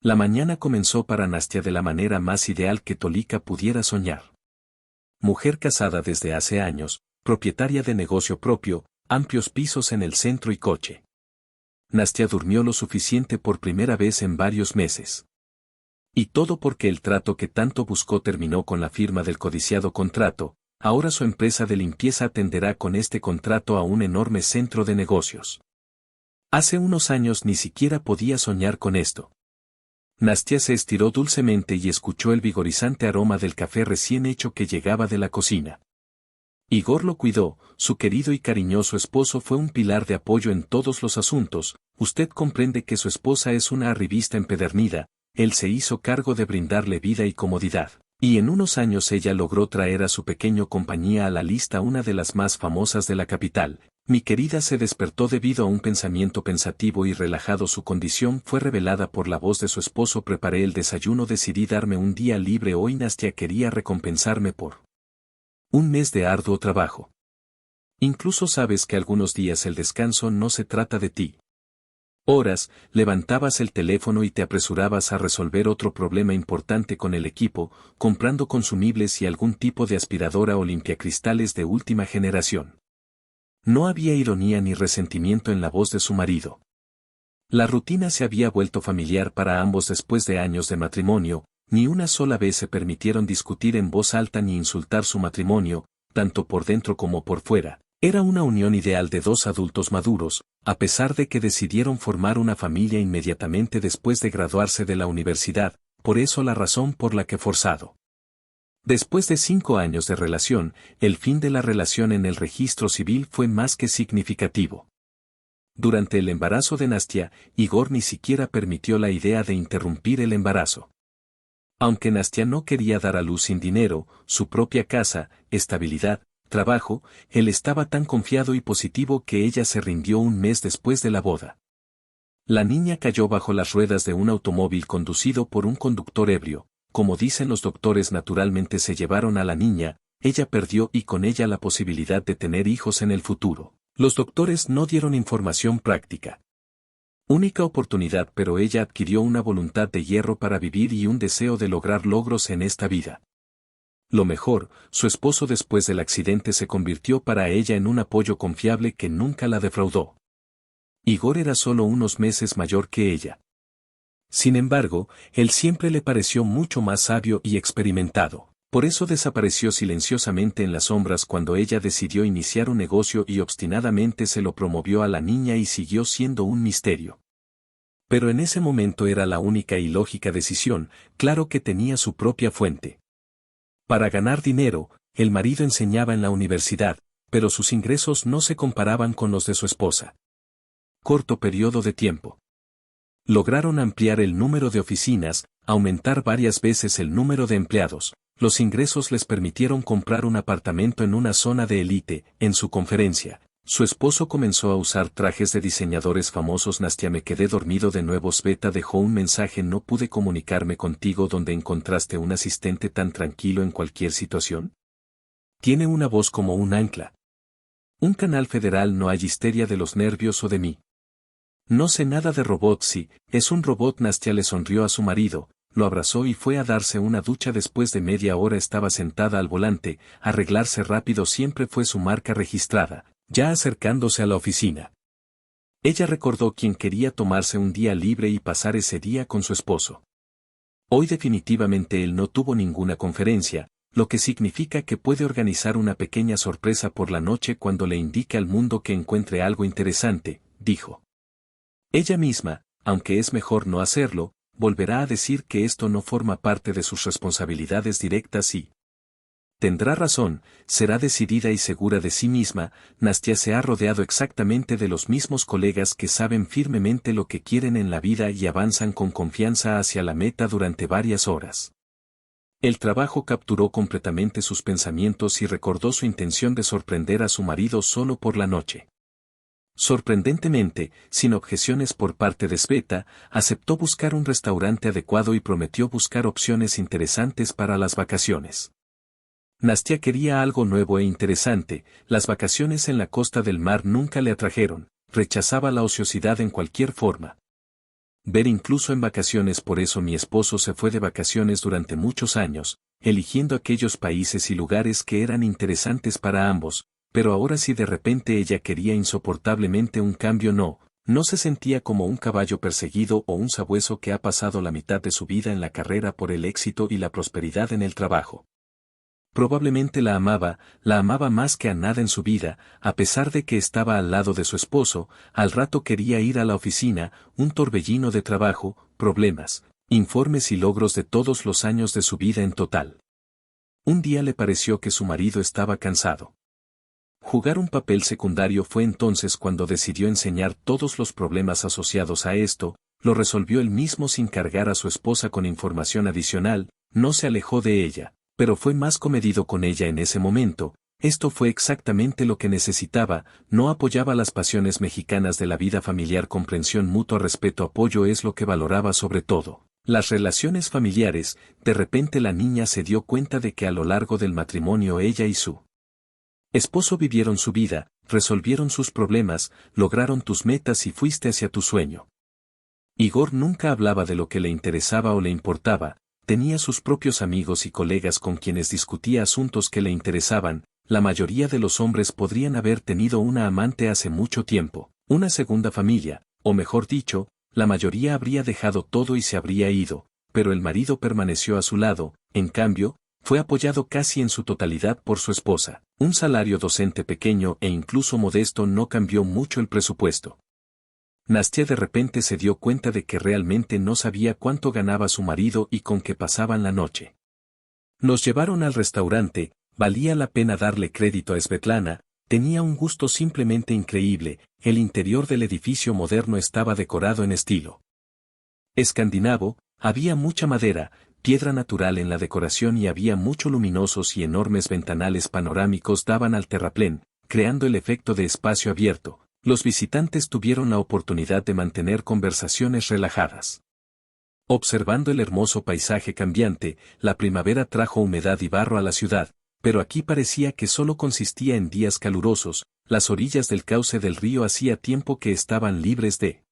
La mañana comenzó para Nastia de la manera más ideal que Tolika pudiera soñar. Mujer casada desde hace años, propietaria de negocio propio, amplios pisos en el centro y coche. Nastia durmió lo suficiente por primera vez en varios meses. Y todo porque el trato que tanto buscó terminó con la firma del codiciado contrato. Ahora su empresa de limpieza atenderá con este contrato a un enorme centro de negocios. Hace unos años ni siquiera podía soñar con esto. Nastia se estiró dulcemente y escuchó el vigorizante aroma del café recién hecho que llegaba de la cocina. Igor lo cuidó, su querido y cariñoso esposo fue un pilar de apoyo en todos los asuntos. Usted comprende que su esposa es una arribista empedernida, él se hizo cargo de brindarle vida y comodidad. Y en unos años ella logró traer a su pequeño compañía a la lista una de las más famosas de la capital. Mi querida se despertó debido a un pensamiento pensativo y relajado. Su condición fue revelada por la voz de su esposo. Preparé el desayuno, decidí darme un día libre hoy. Nastia quería recompensarme por un mes de arduo trabajo. Incluso sabes que algunos días el descanso no se trata de ti. Horas, levantabas el teléfono y te apresurabas a resolver otro problema importante con el equipo, comprando consumibles y algún tipo de aspiradora o limpiacristales de última generación. No había ironía ni resentimiento en la voz de su marido. La rutina se había vuelto familiar para ambos después de años de matrimonio, ni una sola vez se permitieron discutir en voz alta ni insultar su matrimonio, tanto por dentro como por fuera. Era una unión ideal de dos adultos maduros, a pesar de que decidieron formar una familia inmediatamente después de graduarse de la universidad, por eso la razón por la que forzado. Después de 5 años de relación, el fin de la relación en el registro civil fue más que significativo. Durante el embarazo de Nastia, Igor ni siquiera permitió la idea de interrumpir el embarazo. Aunque Nastia no quería dar a luz sin dinero, su propia casa, estabilidad, trabajo, él estaba tan confiado y positivo que ella se rindió un mes después de la boda. La niña cayó bajo las ruedas de un automóvil conducido por un conductor ebrio. Como dicen los doctores, naturalmente se llevaron a la niña, ella perdió y con ella la posibilidad de tener hijos en el futuro. Los doctores no dieron información práctica. Única oportunidad, pero ella adquirió una voluntad de hierro para vivir y un deseo de lograr logros en esta vida. Lo mejor, su esposo después del accidente se convirtió para ella en un apoyo confiable que nunca la defraudó. Igor era solo unos meses mayor que ella. Sin embargo, él siempre le pareció mucho más sabio y experimentado. Por eso desapareció silenciosamente en las sombras cuando ella decidió iniciar un negocio y obstinadamente se lo promovió a la niña y siguió siendo un misterio. Pero en ese momento era la única y lógica decisión, claro que tenía su propia fuente. Para ganar dinero, el marido enseñaba en la universidad, pero sus ingresos no se comparaban con los de su esposa. Corto periodo de tiempo. Lograron ampliar el número de oficinas, aumentar varias veces el número de empleados. Los ingresos les permitieron comprar un apartamento en una zona de élite. En su conferencia, su esposo comenzó a usar trajes de diseñadores famosos. Nastia, me quedé dormido de nuevo. Sveta dejó un mensaje: no pude comunicarme contigo. ¿Dónde encontraste un asistente tan tranquilo en cualquier situación? Tiene una voz como un ancla. Un canal federal. No hay histeria de los nervios o de mí. No sé nada de robots. Sí, es un robot. Nastia le sonrió a su marido, lo abrazó y fue a darse una ducha. Después de media hora estaba sentada al volante. Arreglarse rápido siempre fue su marca registrada, ya acercándose a la oficina. Ella recordó quién quería tomarse un día libre y pasar ese día con su esposo. Hoy definitivamente él no tuvo ninguna conferencia, lo que significa que puede organizar una pequeña sorpresa por la noche cuando le indique al mundo que encuentre algo interesante, dijo. Ella misma, aunque es mejor no hacerlo, volverá a decir que esto no forma parte de sus responsabilidades directas y tendrá razón, será decidida y segura de sí misma. Nastia se ha rodeado exactamente de los mismos colegas que saben firmemente lo que quieren en la vida y avanzan con confianza hacia la meta durante varias horas. El trabajo capturó completamente sus pensamientos y recordó su intención de sorprender a su marido solo por la noche. Sorprendentemente, sin objeciones por parte de Sveta, aceptó buscar un restaurante adecuado y prometió buscar opciones interesantes para las vacaciones. Nastia quería algo nuevo e interesante. Las vacaciones en la costa del mar nunca le atrajeron, rechazaba la ociosidad en cualquier forma. ver incluso en vacaciones. Por eso mi esposo se fue de vacaciones durante muchos años, eligiendo aquellos países y lugares que eran interesantes para ambos, pero ahora si de repente ella quería insoportablemente un cambio, no se sentía como un caballo perseguido o un sabueso que ha pasado la mitad de su vida en la carrera por el éxito y la prosperidad en el trabajo. Probablemente la amaba más que a nada en su vida, a pesar de que estaba al lado de su esposo. Al rato quería ir a la oficina, un torbellino de trabajo, problemas, informes y logros de todos los años de su vida en total. Un día le pareció que su marido estaba cansado. Jugar un papel secundario fue entonces cuando decidió enseñar todos los problemas asociados a esto. Lo resolvió él mismo sin cargar a su esposa con información adicional. No se alejó de ella, pero fue más comedido con ella en ese momento. Esto fue exactamente lo que necesitaba. No apoyaba las pasiones mexicanas de la vida familiar. Comprensión mutua, respeto, apoyo es lo que valoraba sobre todo. Las relaciones familiares. De repente la niña se dio cuenta de que a lo largo del matrimonio ella y su esposo vivieron su vida, resolvieron sus problemas, lograron tus metas y fuiste hacia tu sueño. Igor nunca hablaba de lo que le interesaba o le importaba. Tenía sus propios amigos y colegas con quienes discutía asuntos que le interesaban. La mayoría de los hombres podrían haber tenido una amante hace mucho tiempo, una segunda familia, o mejor dicho, la mayoría habría dejado todo y se habría ido, pero el marido permaneció a su lado. En cambio, fue apoyado casi en su totalidad por su esposa. Un salario docente pequeño e incluso modesto no cambió mucho el presupuesto. Nastia de repente se dio cuenta de que realmente no sabía cuánto ganaba su marido y con qué pasaban la noche. Nos llevaron al restaurante. Valía la pena darle crédito a Svetlana, tenía un gusto simplemente increíble. El interior del edificio moderno estaba decorado en estilo escandinavo, había mucha madera, piedra natural en la decoración y había mucho luminosos y enormes ventanales panorámicos daban al terraplén, creando el efecto de espacio abierto. Los visitantes tuvieron la oportunidad de mantener conversaciones relajadas. Observando el hermoso paisaje cambiante, la primavera trajo humedad y barro a la ciudad, pero aquí parecía que solo consistía en días calurosos. Las orillas del cauce del río hacía tiempo que estaban libres de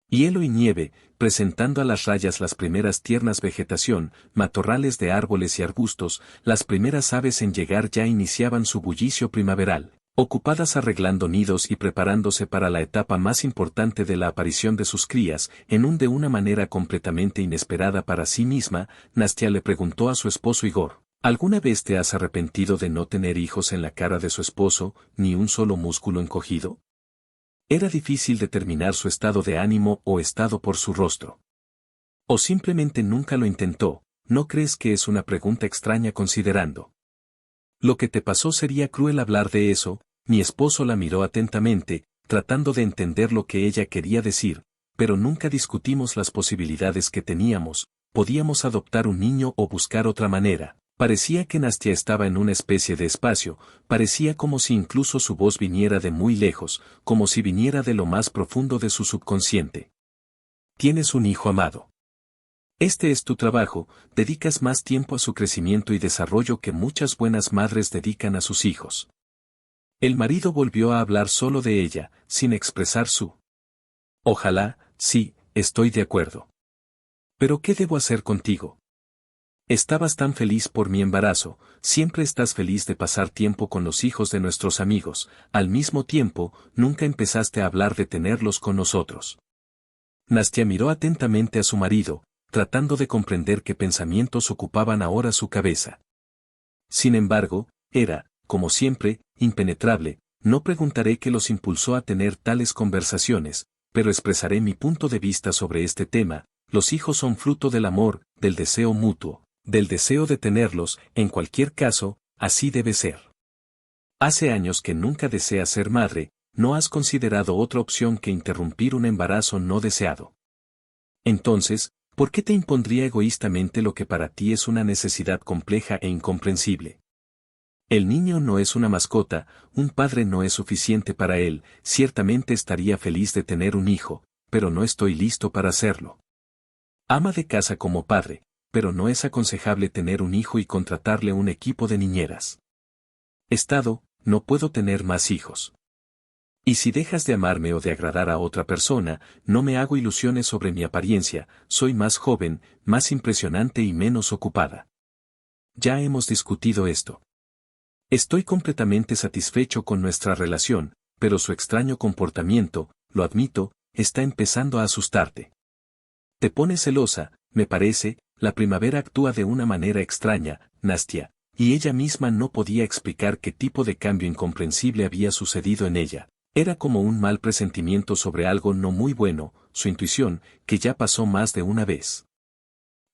hielo y nieve, presentando a las rayas las primeras tiernas vegetación, matorrales de árboles y arbustos. Las primeras aves en llegar ya iniciaban su bullicio primaveral, ocupadas arreglando nidos y preparándose para la etapa más importante de la aparición de sus crías. De una manera completamente inesperada para sí misma, Nastia le preguntó a su esposo Igor: ¿alguna vez te has arrepentido de no tener hijos? En la cara de su esposo, ni un solo músculo encogido. Era difícil determinar su estado de ánimo o estado por su rostro. O simplemente nunca lo intentó. ¿No crees que es una pregunta extraña considerando lo que te pasó? Sería cruel hablar de eso. Mi esposo la miró atentamente, tratando de entender lo que ella quería decir, pero nunca discutimos las posibilidades que teníamos. Podíamos adoptar un niño o buscar otra manera. Parecía que Nastia estaba en una especie de espacio, parecía como si incluso su voz viniera de muy lejos, como si viniera de lo más profundo de su subconsciente. Tienes un hijo amado. Este es tu trabajo, dedicas más tiempo a su crecimiento y desarrollo que muchas buenas madres dedican a sus hijos. El marido volvió a hablar solo de ella, sin expresar su ojalá. Sí, estoy de acuerdo. Pero ¿qué debo hacer contigo? Estabas tan feliz por mi embarazo, siempre estás feliz de pasar tiempo con los hijos de nuestros amigos, al mismo tiempo, nunca empezaste a hablar de tenerlos con nosotros. Nastia miró atentamente a su marido, tratando de comprender qué pensamientos ocupaban ahora su cabeza. Sin embargo, era, como siempre, impenetrable. No preguntaré qué los impulsó a tener tales conversaciones, pero expresaré mi punto de vista sobre este tema. Los hijos son fruto del amor, del deseo mutuo, del deseo de tenerlos. En cualquier caso, así debe ser. Hace años que nunca deseas ser madre. ¿No has considerado otra opción que interrumpir un embarazo no deseado? Entonces, ¿por qué te impondría egoístamente lo que para ti es una necesidad compleja e incomprensible? El niño no es una mascota, un padre no es suficiente para él. Ciertamente estaría feliz de tener un hijo, pero no estoy listo para hacerlo. Ama de casa como padre, pero no es aconsejable tener un hijo y contratarle un equipo de niñeras. No puedo tener más hijos. Y si dejas de amarme o de agradar a otra persona, no me hago ilusiones sobre mi apariencia, soy más joven, más impresionante y menos ocupada. Ya hemos discutido esto. Estoy completamente satisfecho con nuestra relación, pero su extraño comportamiento, lo admito, está empezando a asustarte. Te pones celosa, me parece, la primavera actúa de una manera extraña, Nastya, y ella misma no podía explicar qué tipo de cambio incomprensible había sucedido en ella. Era como un mal presentimiento sobre algo no muy bueno, su intuición, que ya pasó más de una vez.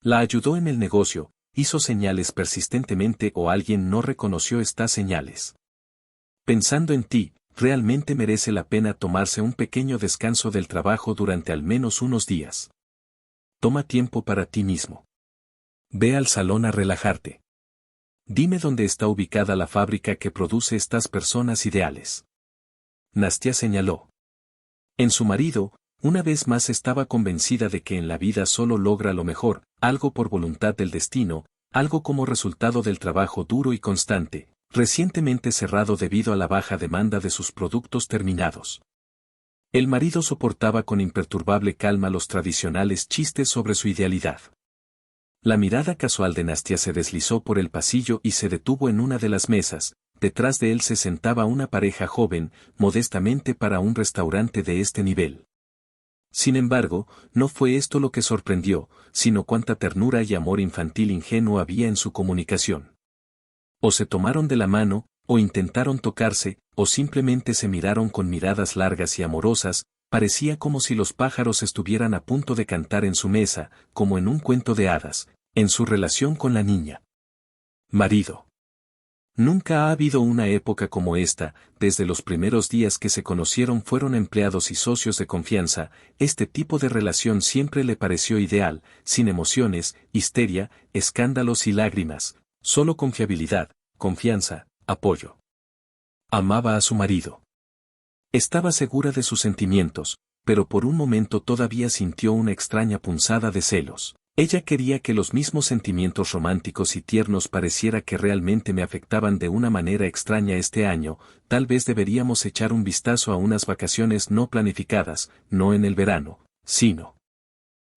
La ayudó en el negocio, hizo señales persistentemente o alguien no reconoció estas señales. Pensando en ti, realmente merece la pena tomarse un pequeño descanso del trabajo durante al menos unos días. Toma tiempo para ti mismo. Ve al salón a relajarte. Dime dónde está ubicada la fábrica que produce estas personas ideales. Nastya señaló. En su marido, una vez más estaba convencida de que en la vida solo logra lo mejor, algo por voluntad del destino, algo como resultado del trabajo duro y constante, recientemente cerrado debido a la baja demanda de sus productos terminados. El marido soportaba con imperturbable calma los tradicionales chistes sobre su idealidad. La mirada casual de Nastya se deslizó por el pasillo y se detuvo en una de las mesas. Detrás de él se sentaba una pareja joven, modestamente para un restaurante de este nivel. Sin embargo, no fue esto lo que sorprendió, sino cuánta ternura y amor infantil ingenuo había en su comunicación. O se tomaron de la mano, o intentaron tocarse, o simplemente se miraron con miradas largas y amorosas, parecía como si los pájaros estuvieran a punto de cantar en su mesa, como en un cuento de hadas, en su relación con la niña. Marido. Nunca ha habido una época como esta, desde los primeros días que se conocieron fueron empleados y socios de confianza, este tipo de relación siempre le pareció ideal, sin emociones, histeria, escándalos y lágrimas, solo confiabilidad, confianza, apoyo. Amaba a su marido. Estaba segura de sus sentimientos, pero por un momento todavía sintió una extraña punzada de celos. Ella quería que los mismos sentimientos románticos y tiernos pareciera que realmente me afectaban de una manera extraña este año, tal vez deberíamos echar un vistazo a unas vacaciones no planificadas, no en el verano, sino.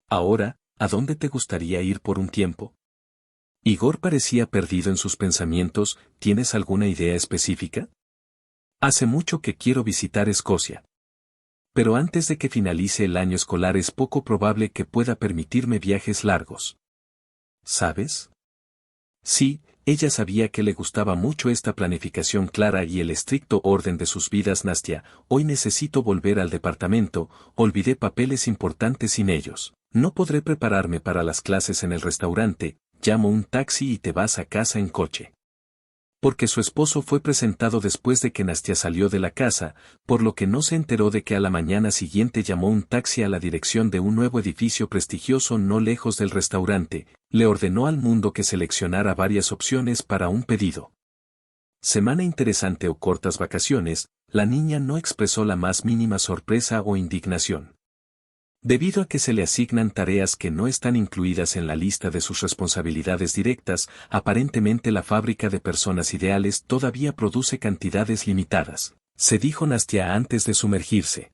Ahora, ¿a dónde te gustaría ir por un tiempo? Igor parecía perdido en sus pensamientos, ¿tienes alguna idea específica? Hace mucho que quiero visitar Escocia. Pero antes de que finalice el año escolar es poco probable que pueda permitirme viajes largos. ¿Sabes? Sí, ella sabía que le gustaba mucho esta planificación clara y el estricto orden de sus vidas. Nastya, hoy necesito volver al departamento, olvidé papeles importantes sin ellos. No podré prepararme para las clases en el restaurante, llamo un taxi y te vas a casa en coche. Porque su esposo fue presentado después de que Nastya salió de la casa, por lo que no se enteró de que a la mañana siguiente llamó un taxi a la dirección de un nuevo edificio prestigioso no lejos del restaurante, le ordenó al mundo que seleccionara varias opciones para un pedido. Semana interesante o cortas vacaciones, la niña no expresó la más mínima sorpresa o indignación. Debido a que se le asignan tareas que no están incluidas en la lista de sus responsabilidades directas, aparentemente la fábrica de personas ideales todavía produce cantidades limitadas, se dijo Nastya antes de sumergirse.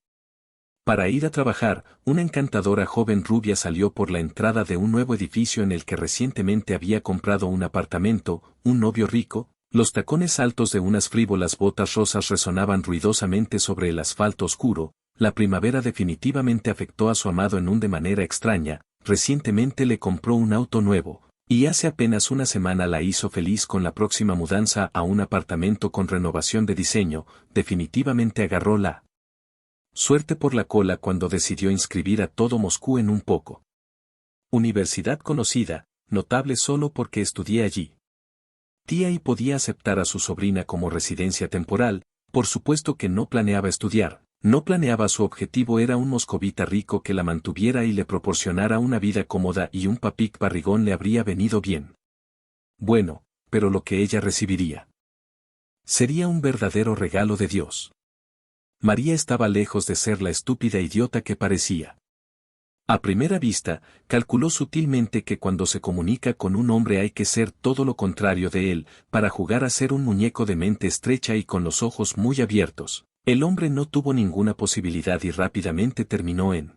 Para ir a trabajar, una encantadora joven rubia salió por la entrada de un nuevo edificio en el que recientemente había comprado un apartamento, un novio rico, los tacones altos de unas frívolas botas rosas resonaban ruidosamente sobre el asfalto oscuro. La primavera definitivamente afectó a su amado de manera extraña, recientemente le compró un auto nuevo, y hace apenas una semana la hizo feliz con la próxima mudanza a un apartamento con renovación de diseño, definitivamente agarró la suerte por la cola cuando decidió inscribir a todo Moscú en un poco. Universidad conocida, notable solo porque estudié allí. Tía y podía aceptar a su sobrina como residencia temporal, por supuesto que no planeaba estudiar. No planeaba su objetivo era un moscovita rico que la mantuviera y le proporcionara una vida cómoda y un papic barrigón le habría venido bien. Bueno, pero lo que ella recibiría sería un verdadero regalo de Dios. María estaba lejos de ser la estúpida idiota que parecía. A primera vista, calculó sutilmente que cuando se comunica con un hombre hay que ser todo lo contrario de él, para jugar a ser un muñeco de mente estrecha y con los ojos muy abiertos. El hombre no tuvo ninguna posibilidad y rápidamente terminó en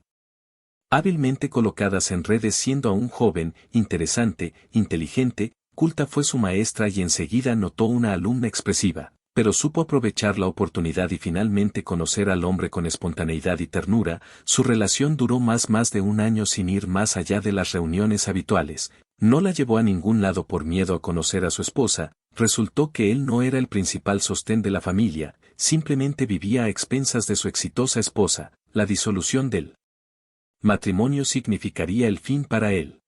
hábilmente colocadas en redes. Siendo aún joven, interesante, inteligente, culta, fue su maestra y enseguida notó una alumna expresiva, pero supo aprovechar la oportunidad y finalmente conocer al hombre con espontaneidad y ternura. Su relación duró más de un año sin ir más allá de las reuniones habituales. No la llevó a ningún lado por miedo a conocer a su esposa. Resultó que él no era el principal sostén de la familia, simplemente vivía a expensas de su exitosa esposa. La disolución del matrimonio significaría el fin para él.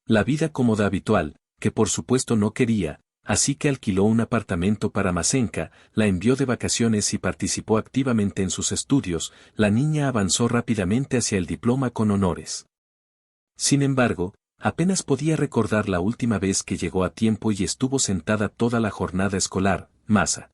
La vida cómoda habitual, que por supuesto no quería, así que alquiló un apartamento para Masenka, la envió de vacaciones y participó activamente en sus estudios. La niña avanzó rápidamente hacia el diploma con honores. Sin embargo, apenas podía recordar la última vez que llegó a tiempo y estuvo sentada toda la jornada escolar. Masa.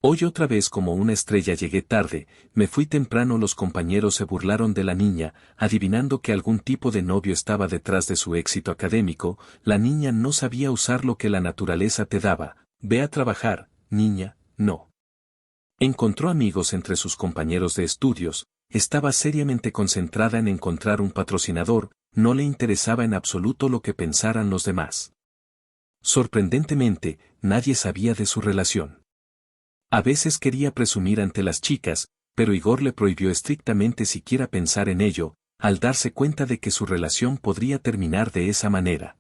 Hoy otra vez como una estrella llegué tarde, me fui temprano. Los compañeros se burlaron de la niña, adivinando que algún tipo de novio estaba detrás de su éxito académico. La niña no sabía usar lo que la naturaleza te daba. Ve a trabajar, niña, no. Encontró amigos entre sus compañeros de estudios, estaba seriamente concentrada en encontrar un patrocinador, no le interesaba en absoluto lo que pensaran los demás. Sorprendentemente, nadie sabía de su relación. A veces quería presumir ante las chicas, pero Igor le prohibió estrictamente siquiera pensar en ello, al darse cuenta de que su relación podría terminar de esa manera.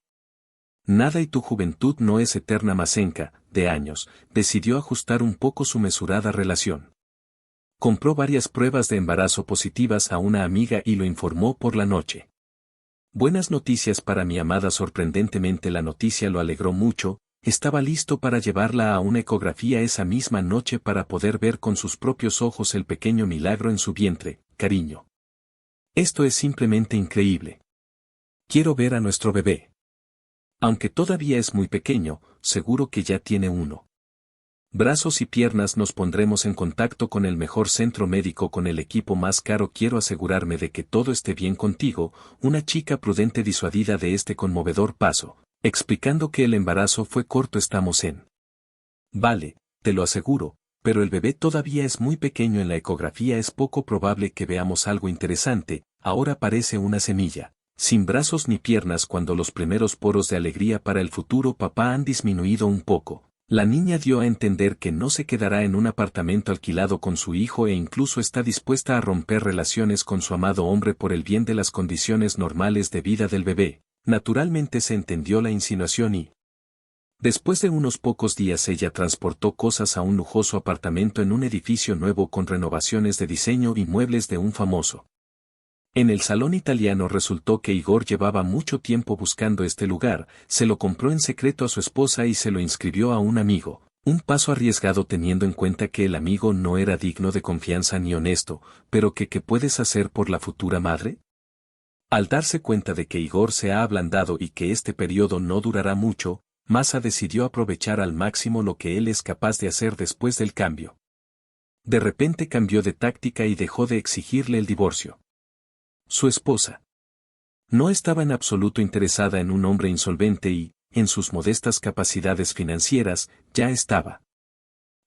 Nada y tu juventud no es eterna. Masenka, de años, decidió ajustar un poco su mesurada relación. Compró varias pruebas de embarazo positivas a una amiga y lo informó por la noche. Buenas noticias para mi amada. Sorprendentemente la noticia lo alegró mucho. Estaba listo para llevarla a una ecografía esa misma noche para poder ver con sus propios ojos el pequeño milagro en su vientre. Cariño. Esto es simplemente increíble. Quiero ver a nuestro bebé. Aunque todavía es muy pequeño, seguro que ya tiene uno. Brazos y piernas. Nos pondremos en contacto con el mejor centro médico, con el equipo más caro. Quiero asegurarme de que todo esté bien contigo. Una chica prudente disuadida de este conmovedor paso, explicando que el embarazo fue corto. Estamos en. Vale, te lo aseguro, pero el bebé todavía es muy pequeño. En la ecografía es poco probable que veamos algo interesante. Ahora parece una semilla, sin brazos ni piernas. Cuando los primeros poros de alegría para el futuro papá han disminuido un poco, la niña dio a entender que no se quedará en un apartamento alquilado con su hijo e incluso está dispuesta a romper relaciones con su amado hombre por el bien de las condiciones normales de vida del bebé. Naturalmente se entendió la insinuación y, después de unos pocos días, ella transportó cosas a un lujoso apartamento en un edificio nuevo con renovaciones de diseño y muebles de un famoso. En el salón italiano resultó que Igor llevaba mucho tiempo buscando este lugar. Se lo compró en secreto a su esposa y se lo inscribió a un amigo. Un paso arriesgado teniendo en cuenta que el amigo no era digno de confianza ni honesto, pero ¿qué puedes hacer por la futura madre? Al darse cuenta de que Igor se ha ablandado y que este periodo no durará mucho, Masa decidió aprovechar al máximo lo que él es capaz de hacer después del cambio. De repente cambió de táctica y dejó de exigirle el divorcio. Su esposa no estaba en absoluto interesada en un hombre insolvente y, en sus modestas capacidades financieras, ya estaba.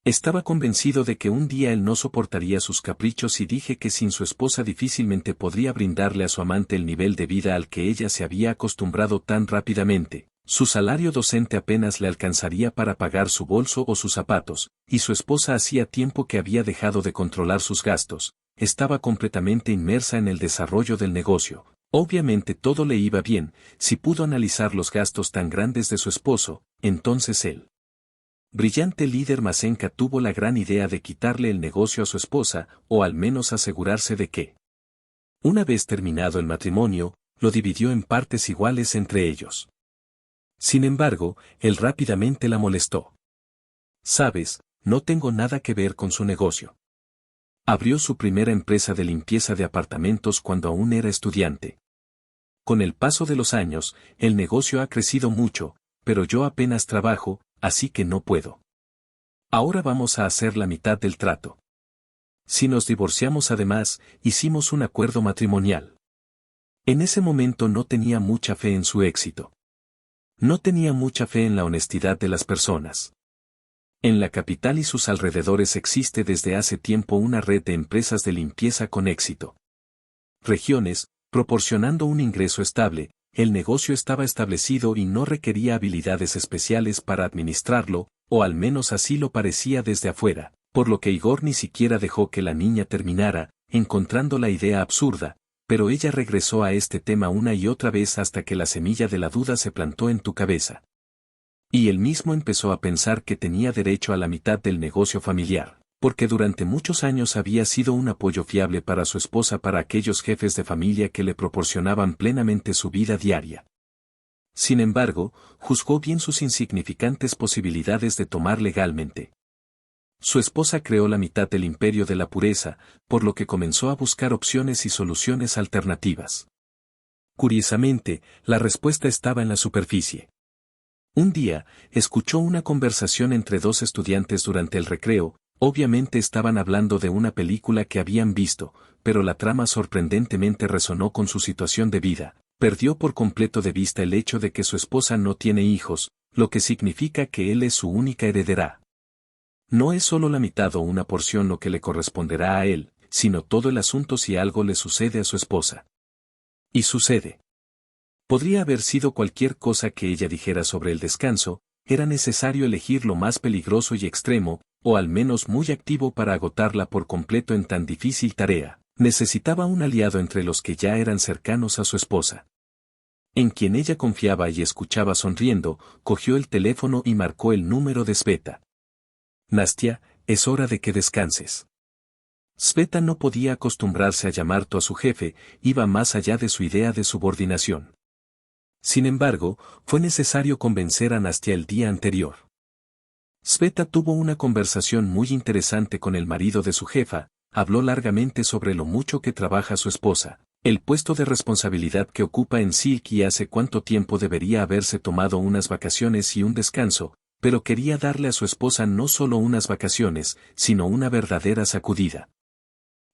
Estaba convencido de que un día él no soportaría sus caprichos y dije que sin su esposa difícilmente podría brindarle a su amante el nivel de vida al que ella se había acostumbrado tan rápidamente. Su salario docente apenas le alcanzaría para pagar su bolso o sus zapatos, y su esposa hacía tiempo que había dejado de controlar sus gastos. Estaba completamente inmersa en el desarrollo del negocio. Obviamente todo le iba bien. Si pudo analizar los gastos tan grandes de su esposo, entonces él. Brillante líder Masenka tuvo la gran idea de quitarle el negocio a su esposa, o al menos asegurarse de que, una vez terminado el matrimonio, lo dividió en partes iguales entre ellos. Sin embargo, él rápidamente la molestó. Sabes, no tengo nada que ver con su negocio. Abrió su primera empresa de limpieza de apartamentos cuando aún era estudiante. Con el paso de los años, el negocio ha crecido mucho, pero yo apenas trabajo, así que no puedo. Ahora vamos a hacer la mitad del trato. Si nos divorciamos además, hicimos un acuerdo matrimonial. En ese momento no tenía mucha fe en su éxito. No tenía mucha fe en la honestidad de las personas. En la capital y sus alrededores existe desde hace tiempo una red de empresas de limpieza con éxito. Regiones, proporcionando un ingreso estable, el negocio estaba establecido y no requería habilidades especiales para administrarlo, o al menos así lo parecía desde afuera, por lo que Igor ni siquiera dejó que la niña terminara, encontrando la idea absurda, pero ella regresó a este tema una y otra vez hasta que la semilla de la duda se plantó en tu cabeza. Y él mismo empezó a pensar que tenía derecho a la mitad del negocio familiar, porque durante muchos años había sido un apoyo fiable para su esposa, para aquellos jefes de familia que le proporcionaban plenamente su vida diaria. Sin embargo, juzgó bien sus insignificantes posibilidades de tomar legalmente. Su esposa creó la mitad del imperio de la pureza, por lo que comenzó a buscar opciones y soluciones alternativas. Curiosamente, la respuesta estaba en la superficie. Un día, escuchó una conversación entre dos estudiantes durante el recreo. Obviamente estaban hablando de una película que habían visto, pero la trama sorprendentemente resonó con su situación de vida. Perdió por completo de vista el hecho de que su esposa no tiene hijos, lo que significa que él es su única heredera. No es solo la mitad o una porción lo que le corresponderá a él, sino todo el asunto si algo le sucede a su esposa. Y sucede. Podría haber sido cualquier cosa que ella dijera sobre el descanso, era necesario elegir lo más peligroso y extremo, o al menos muy activo para agotarla por completo en tan difícil tarea. Necesitaba un aliado entre los que ya eran cercanos a su esposa, en quien ella confiaba y escuchaba sonriendo. Cogió el teléfono y marcó el número de Sveta. Nastya, es hora de que descanses. Sveta no podía acostumbrarse a llamar tú a su jefe, iba más allá de su idea de subordinación. Sin embargo, fue necesario convencer a Nastya el día anterior. Sveta tuvo una conversación muy interesante con el marido de su jefa, habló largamente sobre lo mucho que trabaja su esposa, el puesto de responsabilidad que ocupa en Silk y hace cuánto tiempo debería haberse tomado unas vacaciones y un descanso, pero quería darle a su esposa no solo unas vacaciones, sino una verdadera sacudida.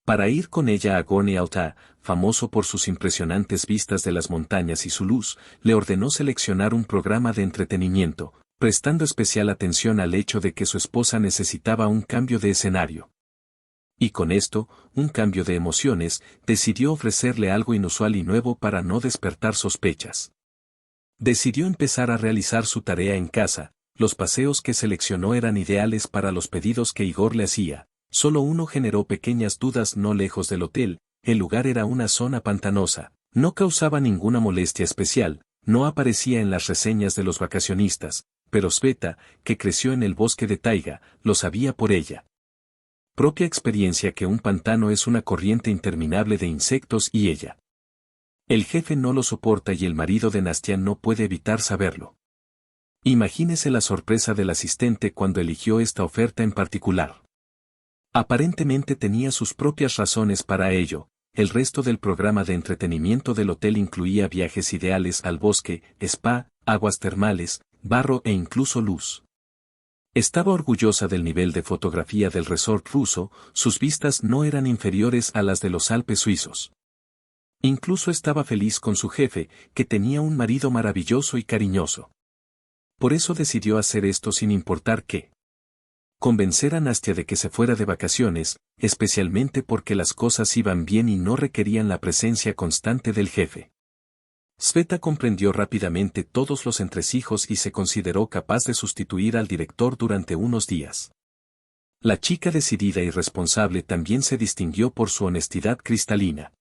Para ir con ella a Gorny Alta, famoso por sus impresionantes vistas de las montañas y su luz, le ordenó seleccionar un programa de entretenimiento, prestando especial atención al hecho de que su esposa necesitaba un cambio de escenario. Y con esto, un cambio de emociones, decidió ofrecerle algo inusual y nuevo para no despertar sospechas. Decidió empezar a realizar su tarea en casa. Los paseos que seleccionó eran ideales para los pedidos que Igor le hacía. Solo uno generó pequeñas dudas no lejos del hotel. El lugar era una zona pantanosa. No causaba ninguna molestia especial, no aparecía en las reseñas de los vacacionistas, pero Sveta, que creció en el bosque de taiga, lo sabía por ella propia experiencia que un pantano es una corriente interminable de insectos y ella. El jefe no lo soporta y el marido de Nastya no puede evitar saberlo. Imagínese la sorpresa del asistente cuando eligió esta oferta en particular. Aparentemente tenía sus propias razones para ello. El resto del programa de entretenimiento del hotel incluía viajes ideales al bosque, spa, aguas termales, barro e incluso luz. Estaba orgullosa del nivel de fotografía del resort ruso, sus vistas no eran inferiores a las de los Alpes suizos. Incluso estaba feliz con su jefe, que tenía un marido maravilloso y cariñoso. Por eso decidió hacer esto sin importar qué. Convencer a Nastya de que se fuera de vacaciones, especialmente porque las cosas iban bien y no requerían la presencia constante del jefe. Sveta comprendió rápidamente todos los entresijos y se consideró capaz de sustituir al director durante unos días. La chica decidida y responsable también se distinguió por su honestidad cristalina.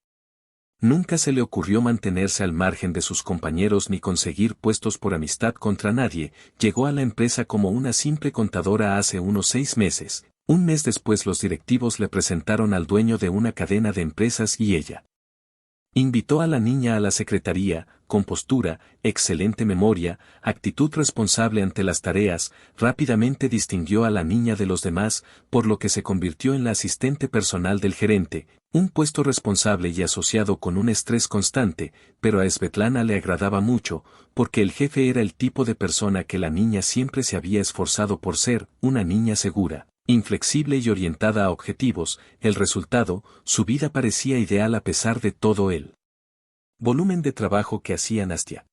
Nunca se le ocurrió mantenerse al margen de sus compañeros ni conseguir puestos por amistad contra nadie. Llegó a la empresa como una simple contadora hace unos 6 meses. Un mes después los directivos le presentaron al dueño de una cadena de empresas y ella invitó a la niña a la secretaría, compostura, excelente memoria, actitud responsable ante las tareas. Rápidamente distinguió a la niña de los demás, por lo que se convirtió en la asistente personal del gerente, un puesto responsable y asociado con un estrés constante, pero a Svetlana le agradaba mucho, porque el jefe era el tipo de persona que la niña siempre se había esforzado por ser, una niña segura, inflexible y orientada a objetivos. El resultado, su vida parecía ideal a pesar de todo el volumen de trabajo que hacía Nastya.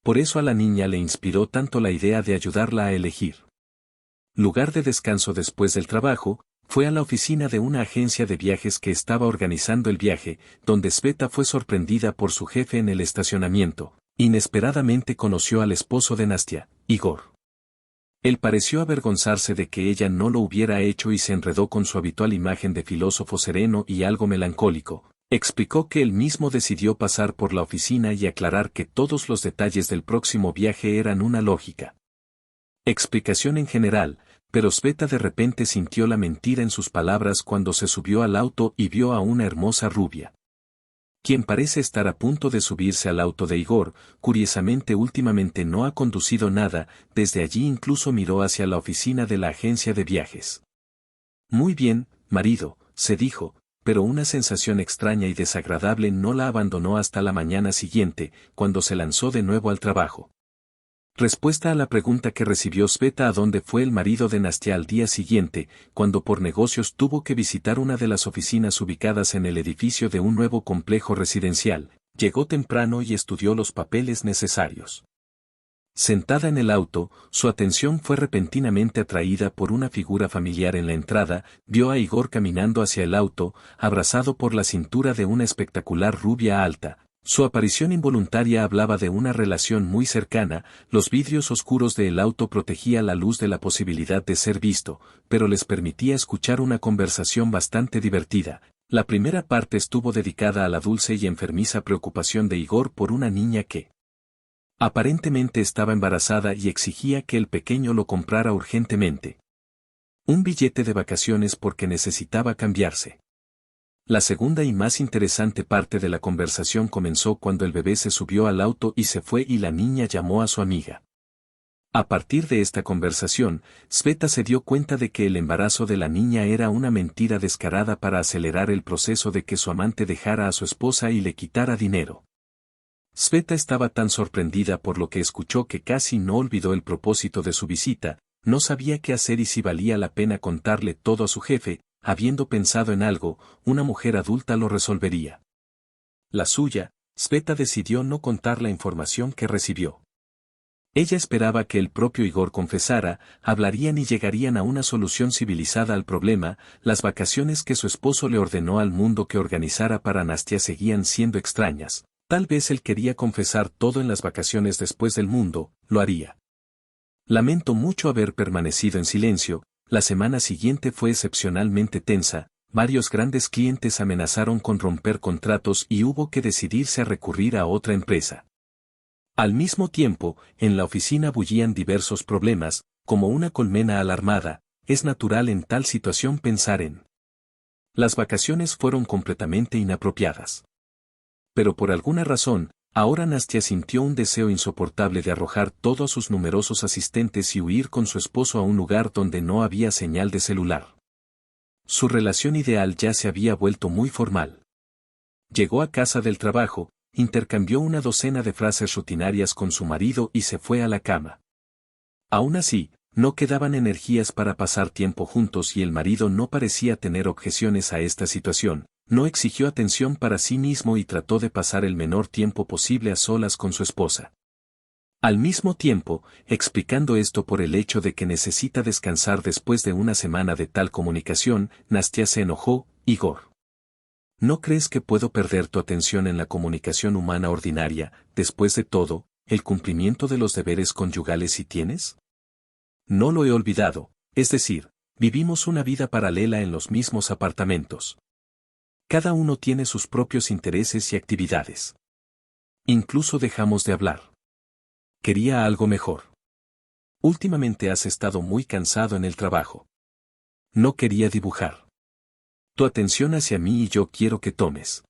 Por eso a la niña le inspiró tanto la idea de ayudarla a elegir. Lugar de descanso después del trabajo, fue a la oficina de una agencia de viajes que estaba organizando el viaje, donde Sveta fue sorprendida por su jefe en el estacionamiento. Inesperadamente conoció al esposo de Nastia, Igor. Él pareció avergonzarse de que ella no lo hubiera hecho y se enredó con su habitual imagen de filósofo sereno y algo melancólico. Explicó que él mismo decidió pasar por la oficina y aclarar que todos los detalles del próximo viaje eran una lógica explicación en general, pero Sveta de repente sintió la mentira en sus palabras cuando se subió al auto y vio a una hermosa rubia, quien parece estar a punto de subirse al auto de Igor. Curiosamente últimamente no ha conducido nada, desde allí incluso miró hacia la oficina de la agencia de viajes. Muy bien, marido, se dijo, pero una sensación extraña y desagradable no la abandonó hasta la mañana siguiente, cuando se lanzó de nuevo al trabajo. Respuesta a la pregunta que recibió Sveta a dónde fue el marido de Nastia al día siguiente, cuando por negocios tuvo que visitar una de las oficinas ubicadas en el edificio de un nuevo complejo residencial. Llegó temprano y estudió los papeles necesarios. Sentada en el auto, su atención fue repentinamente atraída por una figura familiar en la entrada. Vio a Igor caminando hacia el auto, abrazado por la cintura de una espectacular rubia alta. Su aparición involuntaria hablaba de una relación muy cercana. Los vidrios oscuros del auto protegía la luz de la posibilidad de ser visto, pero les permitía escuchar una conversación bastante divertida. La primera parte estuvo dedicada a la dulce y enfermiza preocupación de Igor por una niña que aparentemente estaba embarazada y exigía que el pequeño lo comprara urgentemente un billete de vacaciones porque necesitaba cambiarse. La segunda y más interesante parte de la conversación comenzó cuando el bebé se subió al auto y se fue y la niña llamó a su amiga. A partir de esta conversación, Sveta se dio cuenta de que el embarazo de la niña era una mentira descarada para acelerar el proceso de que su amante dejara a su esposa y le quitara dinero. Sveta estaba tan sorprendida por lo que escuchó que casi no olvidó el propósito de su visita. No sabía qué hacer y si valía la pena contarle todo a su jefe. Habiendo pensado en algo, una mujer adulta lo resolvería. La suya, Sveta decidió no contar la información que recibió. Ella esperaba que el propio Igor confesara, hablarían y llegarían a una solución civilizada al problema. Las vacaciones que su esposo le ordenó al mundo que organizara para Nastia seguían siendo extrañas. Tal vez él quería confesar todo en las vacaciones después del mundo, lo haría. Lamento mucho haber permanecido en silencio. La semana siguiente fue excepcionalmente tensa. Varios grandes clientes amenazaron con romper contratos y hubo que decidirse a recurrir a otra empresa. Al mismo tiempo, en la oficina bullían diversos problemas, como una colmena alarmada. Es natural en tal situación pensar en las vacaciones fueron completamente inapropiadas. Pero por alguna razón, ahora Nastia sintió un deseo insoportable de arrojar todos sus numerosos asistentes y huir con su esposo a un lugar donde no había señal de celular. Su relación ideal ya se había vuelto muy formal. Llegó a casa del trabajo, intercambió una docena de frases rutinarias con su marido y se fue a la cama. Aún así, no quedaban energías para pasar tiempo juntos y el marido no parecía tener objeciones a esta situación. No exigió atención para sí mismo y trató de pasar el menor tiempo posible a solas con su esposa. Al mismo tiempo, explicando esto por el hecho de que necesita descansar después de una semana de tal comunicación, Nastia se enojó. Igor, ¿no crees que puedo perder tu atención en la comunicación humana ordinaria? Después de todo, ¿el cumplimiento de los deberes conyugales sí tienes? No lo he olvidado, es decir, vivimos una vida paralela en los mismos apartamentos. Cada uno tiene sus propios intereses y actividades. Incluso dejamos de hablar. Quería algo mejor. Últimamente has estado muy cansado en el trabajo. No quería dibujar. Tu atención hacia mí y yo quiero que tomes.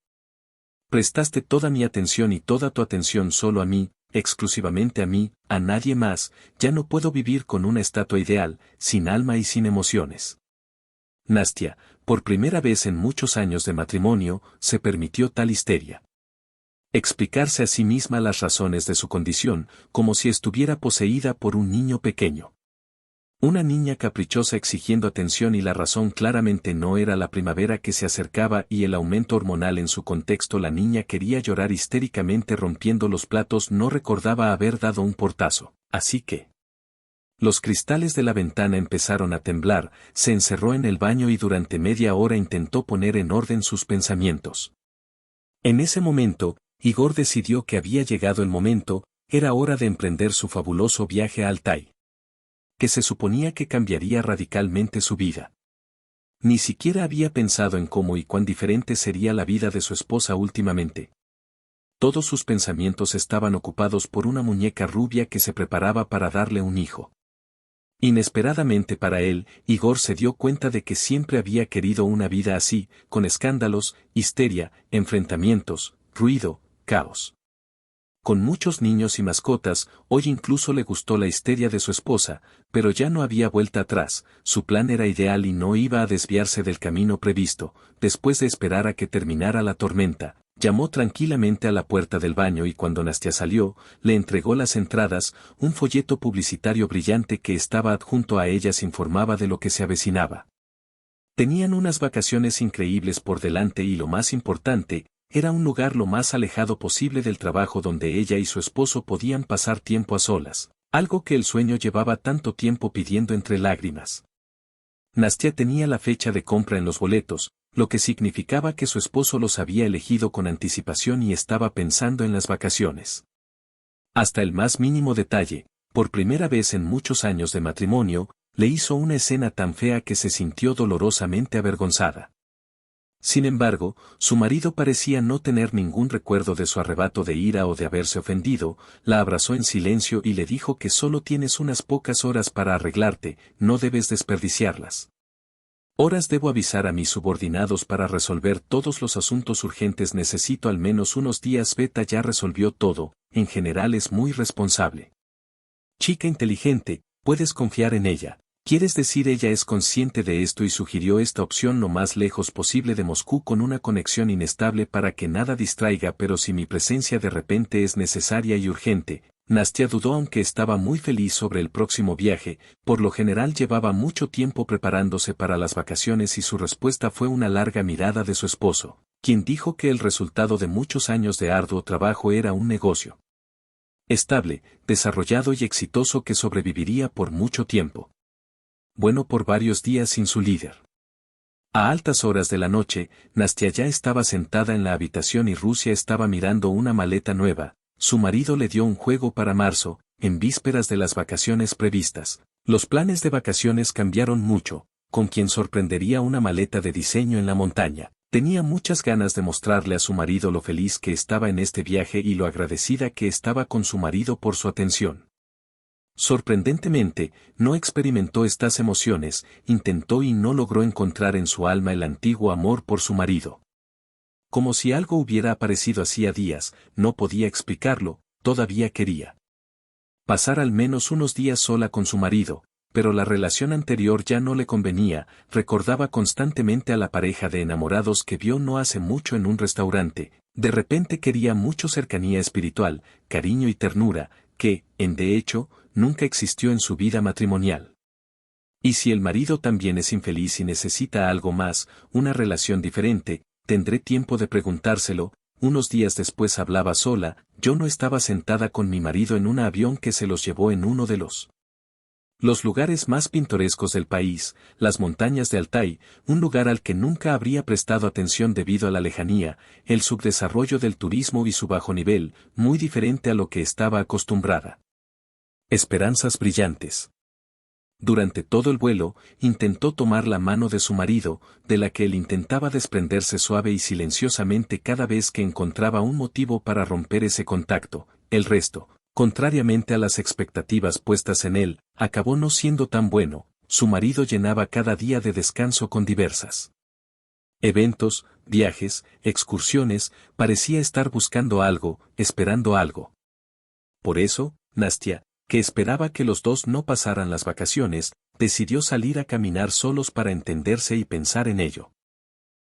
Prestaste toda mi atención y toda tu atención solo a mí, exclusivamente a mí, a nadie más. Ya no puedo vivir con una estatua ideal, sin alma y sin emociones. Nastia, por primera vez en muchos años de matrimonio, se permitió tal histeria. Explicarse a sí misma las razones de su condición, como si estuviera poseída por un niño pequeño. Una niña caprichosa exigiendo atención y la razón claramente no era la primavera que se acercaba y el aumento hormonal en su contexto. La niña quería llorar histéricamente rompiendo los platos, no recordaba haber dado un portazo, así que Los cristales de la ventana empezaron a temblar, se encerró en el baño y durante media hora intentó poner en orden sus pensamientos. En ese momento, Igor decidió que había llegado el momento, era hora de emprender su fabuloso viaje a Altai. Que se suponía que cambiaría radicalmente su vida. Ni siquiera había pensado en cómo y cuán diferente sería la vida de su esposa últimamente. Todos sus pensamientos estaban ocupados por una muñeca rubia que se preparaba para darle un hijo. Inesperadamente para él, Igor se dio cuenta de que siempre había querido una vida así, con escándalos, histeria, enfrentamientos, ruido, caos. Con muchos niños y mascotas, hoy incluso le gustó la histeria de su esposa, pero ya no había vuelta atrás, su plan era ideal y no iba a desviarse del camino previsto. Después de esperar a que terminara la tormenta, llamó tranquilamente a la puerta del baño y cuando Nastia salió, le entregó las entradas, un folleto publicitario brillante que estaba adjunto a ellas informaba de lo que se avecinaba. Tenían unas vacaciones increíbles por delante y lo más importante, era un lugar lo más alejado posible del trabajo donde ella y su esposo podían pasar tiempo a solas, algo que el sueño llevaba tanto tiempo pidiendo entre lágrimas. Nastia tenía la fecha de compra en los boletos, lo que significaba que su esposo los había elegido con anticipación y estaba pensando en las vacaciones. Hasta el más mínimo detalle, por primera vez en muchos años de matrimonio, le hizo una escena tan fea que se sintió dolorosamente avergonzada. Sin embargo, su marido parecía no tener ningún recuerdo de su arrebato de ira o de haberse ofendido, la abrazó en silencio y le dijo que solo tienes unas pocas horas para arreglarte, no debes desperdiciarlas. Horas debo avisar a mis subordinados para resolver todos los asuntos urgentes, necesito al menos unos días. Beta ya resolvió todo, en general es muy responsable. Chica inteligente, puedes confiar en ella. ¿Quieres decir ella es consciente de esto y sugirió esta opción lo más lejos posible de Moscú con una conexión inestable para que nada distraiga? Pero si mi presencia de repente es necesaria y urgente, Nastia dudó aunque estaba muy feliz sobre el próximo viaje, por lo general llevaba mucho tiempo preparándose para las vacaciones y su respuesta fue una larga mirada de su esposo, quien dijo que el resultado de muchos años de arduo trabajo era un negocio estable, desarrollado y exitoso que sobreviviría por mucho tiempo. Bueno, por varios días sin su líder. A altas horas de la noche, Nastia ya estaba sentada en la habitación y Rusia estaba mirando una maleta nueva. Su marido le dio un juego para marzo, en vísperas de las vacaciones previstas. Los planes de vacaciones cambiaron mucho, con quien sorprendería una maleta de diseño en la montaña. Tenía muchas ganas de mostrarle a su marido lo feliz que estaba en este viaje y lo agradecida que estaba con su marido por su atención. Sorprendentemente, no experimentó estas emociones, intentó y no logró encontrar en su alma el antiguo amor por su marido. Como si algo hubiera aparecido hacía días, no podía explicarlo, todavía quería pasar al menos unos días sola con su marido, pero la relación anterior ya no le convenía, recordaba constantemente a la pareja de enamorados que vio no hace mucho en un restaurante, de repente quería mucho cercanía espiritual, cariño y ternura, que, de hecho, nunca existió en su vida matrimonial. Y si el marido también es infeliz y necesita algo más, una relación diferente, tendré tiempo de preguntárselo. Unos días después hablaba sola, yo no estaba sentada con mi marido en un avión que se los llevó en uno de los lugares más pintorescos del país, las montañas de Altai, un lugar al que nunca habría prestado atención debido a la lejanía, el subdesarrollo del turismo y su bajo nivel, muy diferente a lo que estaba acostumbrada. Esperanzas brillantes. Durante todo el vuelo, intentó tomar la mano de su marido, de la que él intentaba desprenderse suave y silenciosamente cada vez que encontraba un motivo para romper ese contacto. El resto, contrariamente a las expectativas puestas en él, acabó no siendo tan bueno. Su marido llenaba cada día de descanso con diversas eventos, viajes, excursiones, parecía estar buscando algo, esperando algo. Por eso, Nastia, que esperaba que los dos no pasaran las vacaciones, decidió salir a caminar solos para entenderse y pensar en ello.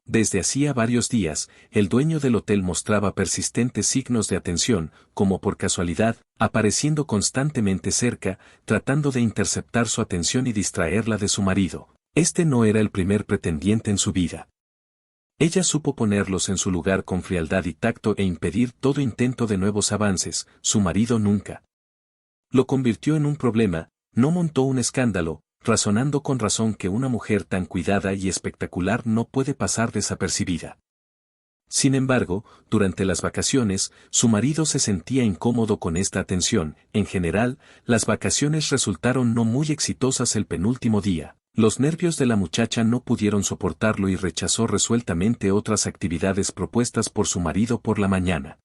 Desde hacía varios días, el dueño del hotel mostraba persistentes signos de atención, como por casualidad, apareciendo constantemente cerca, tratando de interceptar su atención y distraerla de su marido. Este no era el primer pretendiente en su vida. Ella supo ponerlos en su lugar con frialdad y tacto e impedir todo intento de nuevos avances, su marido nunca lo convirtió en un problema, No montó un escándalo, razonando con razón que una mujer tan cuidada y espectacular no puede pasar desapercibida. Sin embargo, durante las vacaciones, su marido se sentía incómodo con esta atención. En general, las vacaciones resultaron no muy exitosas el penúltimo día. Los nervios de la muchacha no pudieron soportarlo y rechazó resueltamente otras actividades propuestas por su marido por la mañana.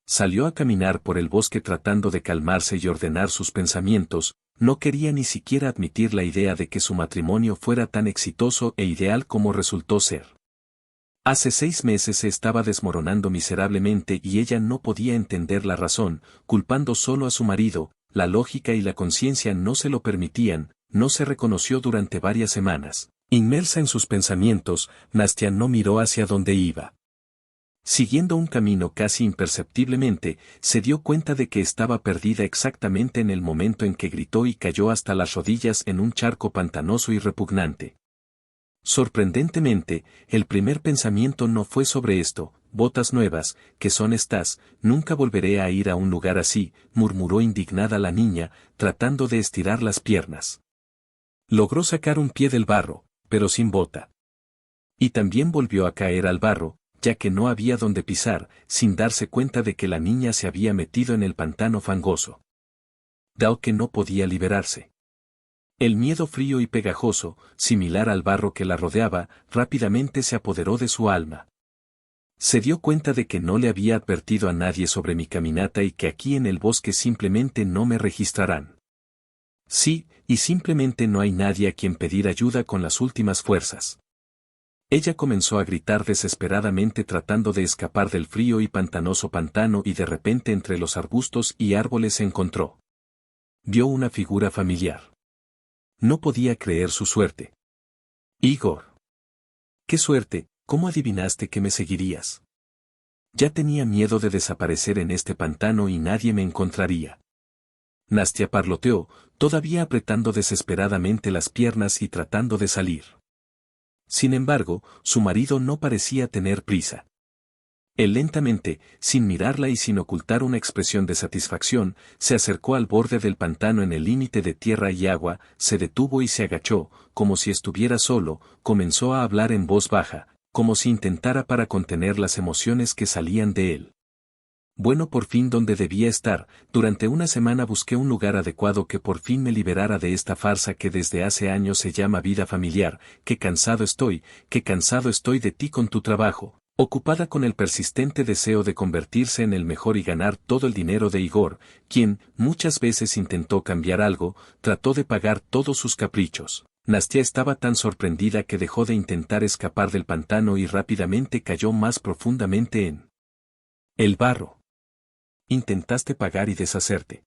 Salió a caminar por el bosque tratando de calmarse y ordenar sus pensamientos. No quería ni siquiera admitir la idea de que su matrimonio fuera tan exitoso e ideal como resultó ser. Hace 6 meses se estaba desmoronando miserablemente y ella no podía entender la razón, culpando solo a su marido. La lógica y la conciencia no se lo permitían. No se reconoció durante varias semanas. Inmersa en sus pensamientos, Nastya no miró hacia donde iba. Siguiendo un camino casi imperceptiblemente, se dio cuenta de que estaba perdida exactamente en el momento en que gritó y cayó hasta las rodillas en un charco pantanoso y repugnante. Sorprendentemente, el primer pensamiento no fue sobre esto. Botas nuevas, ¿qué son estas? Nunca volveré a ir a un lugar así, murmuró indignada la niña, tratando de estirar las piernas. Logró sacar un pie del barro, pero sin bota. Y también volvió a caer al barro, ya que no había donde pisar, sin darse cuenta de que la niña se había metido en el pantano fangoso. Dado que no podía liberarse. El miedo frío y pegajoso, similar al barro que la rodeaba, rápidamente se apoderó de su alma. Se dio cuenta de que no le había advertido a nadie sobre mi caminata y que aquí en el bosque simplemente no me registrarán. Sí, y simplemente no hay nadie a quien pedir ayuda con las últimas fuerzas. Ella comenzó a gritar desesperadamente tratando de escapar del frío y pantanoso pantano y de repente entre los arbustos y árboles se encontró. Vio una figura familiar. No podía creer su suerte. Igor. ¡Qué suerte! ¿Cómo adivinaste que me seguirías? Ya tenía miedo de desaparecer en este pantano y nadie me encontraría. Nastya parloteó, todavía apretando desesperadamente las piernas y tratando de salir. Sin embargo, su marido no parecía tener prisa. Él lentamente, sin mirarla y sin ocultar una expresión de satisfacción, se acercó al borde del pantano en el límite de tierra y agua, se detuvo y se agachó, como si estuviera solo, comenzó a hablar en voz baja, como si intentara para contener las emociones que salían de él. Bueno, por fin donde debía estar. Durante una semana busqué un lugar adecuado que por fin me liberara de esta farsa que desde hace años se llama vida familiar. Qué cansado estoy de ti con tu trabajo, ocupada con el persistente deseo de convertirse en el mejor y ganar todo el dinero de Igor, quien, muchas veces intentó cambiar algo, trató de pagar todos sus caprichos. Nastya estaba tan sorprendida que dejó de intentar escapar del pantano y rápidamente cayó más profundamente en el barro. Intentaste pagar y deshacerte.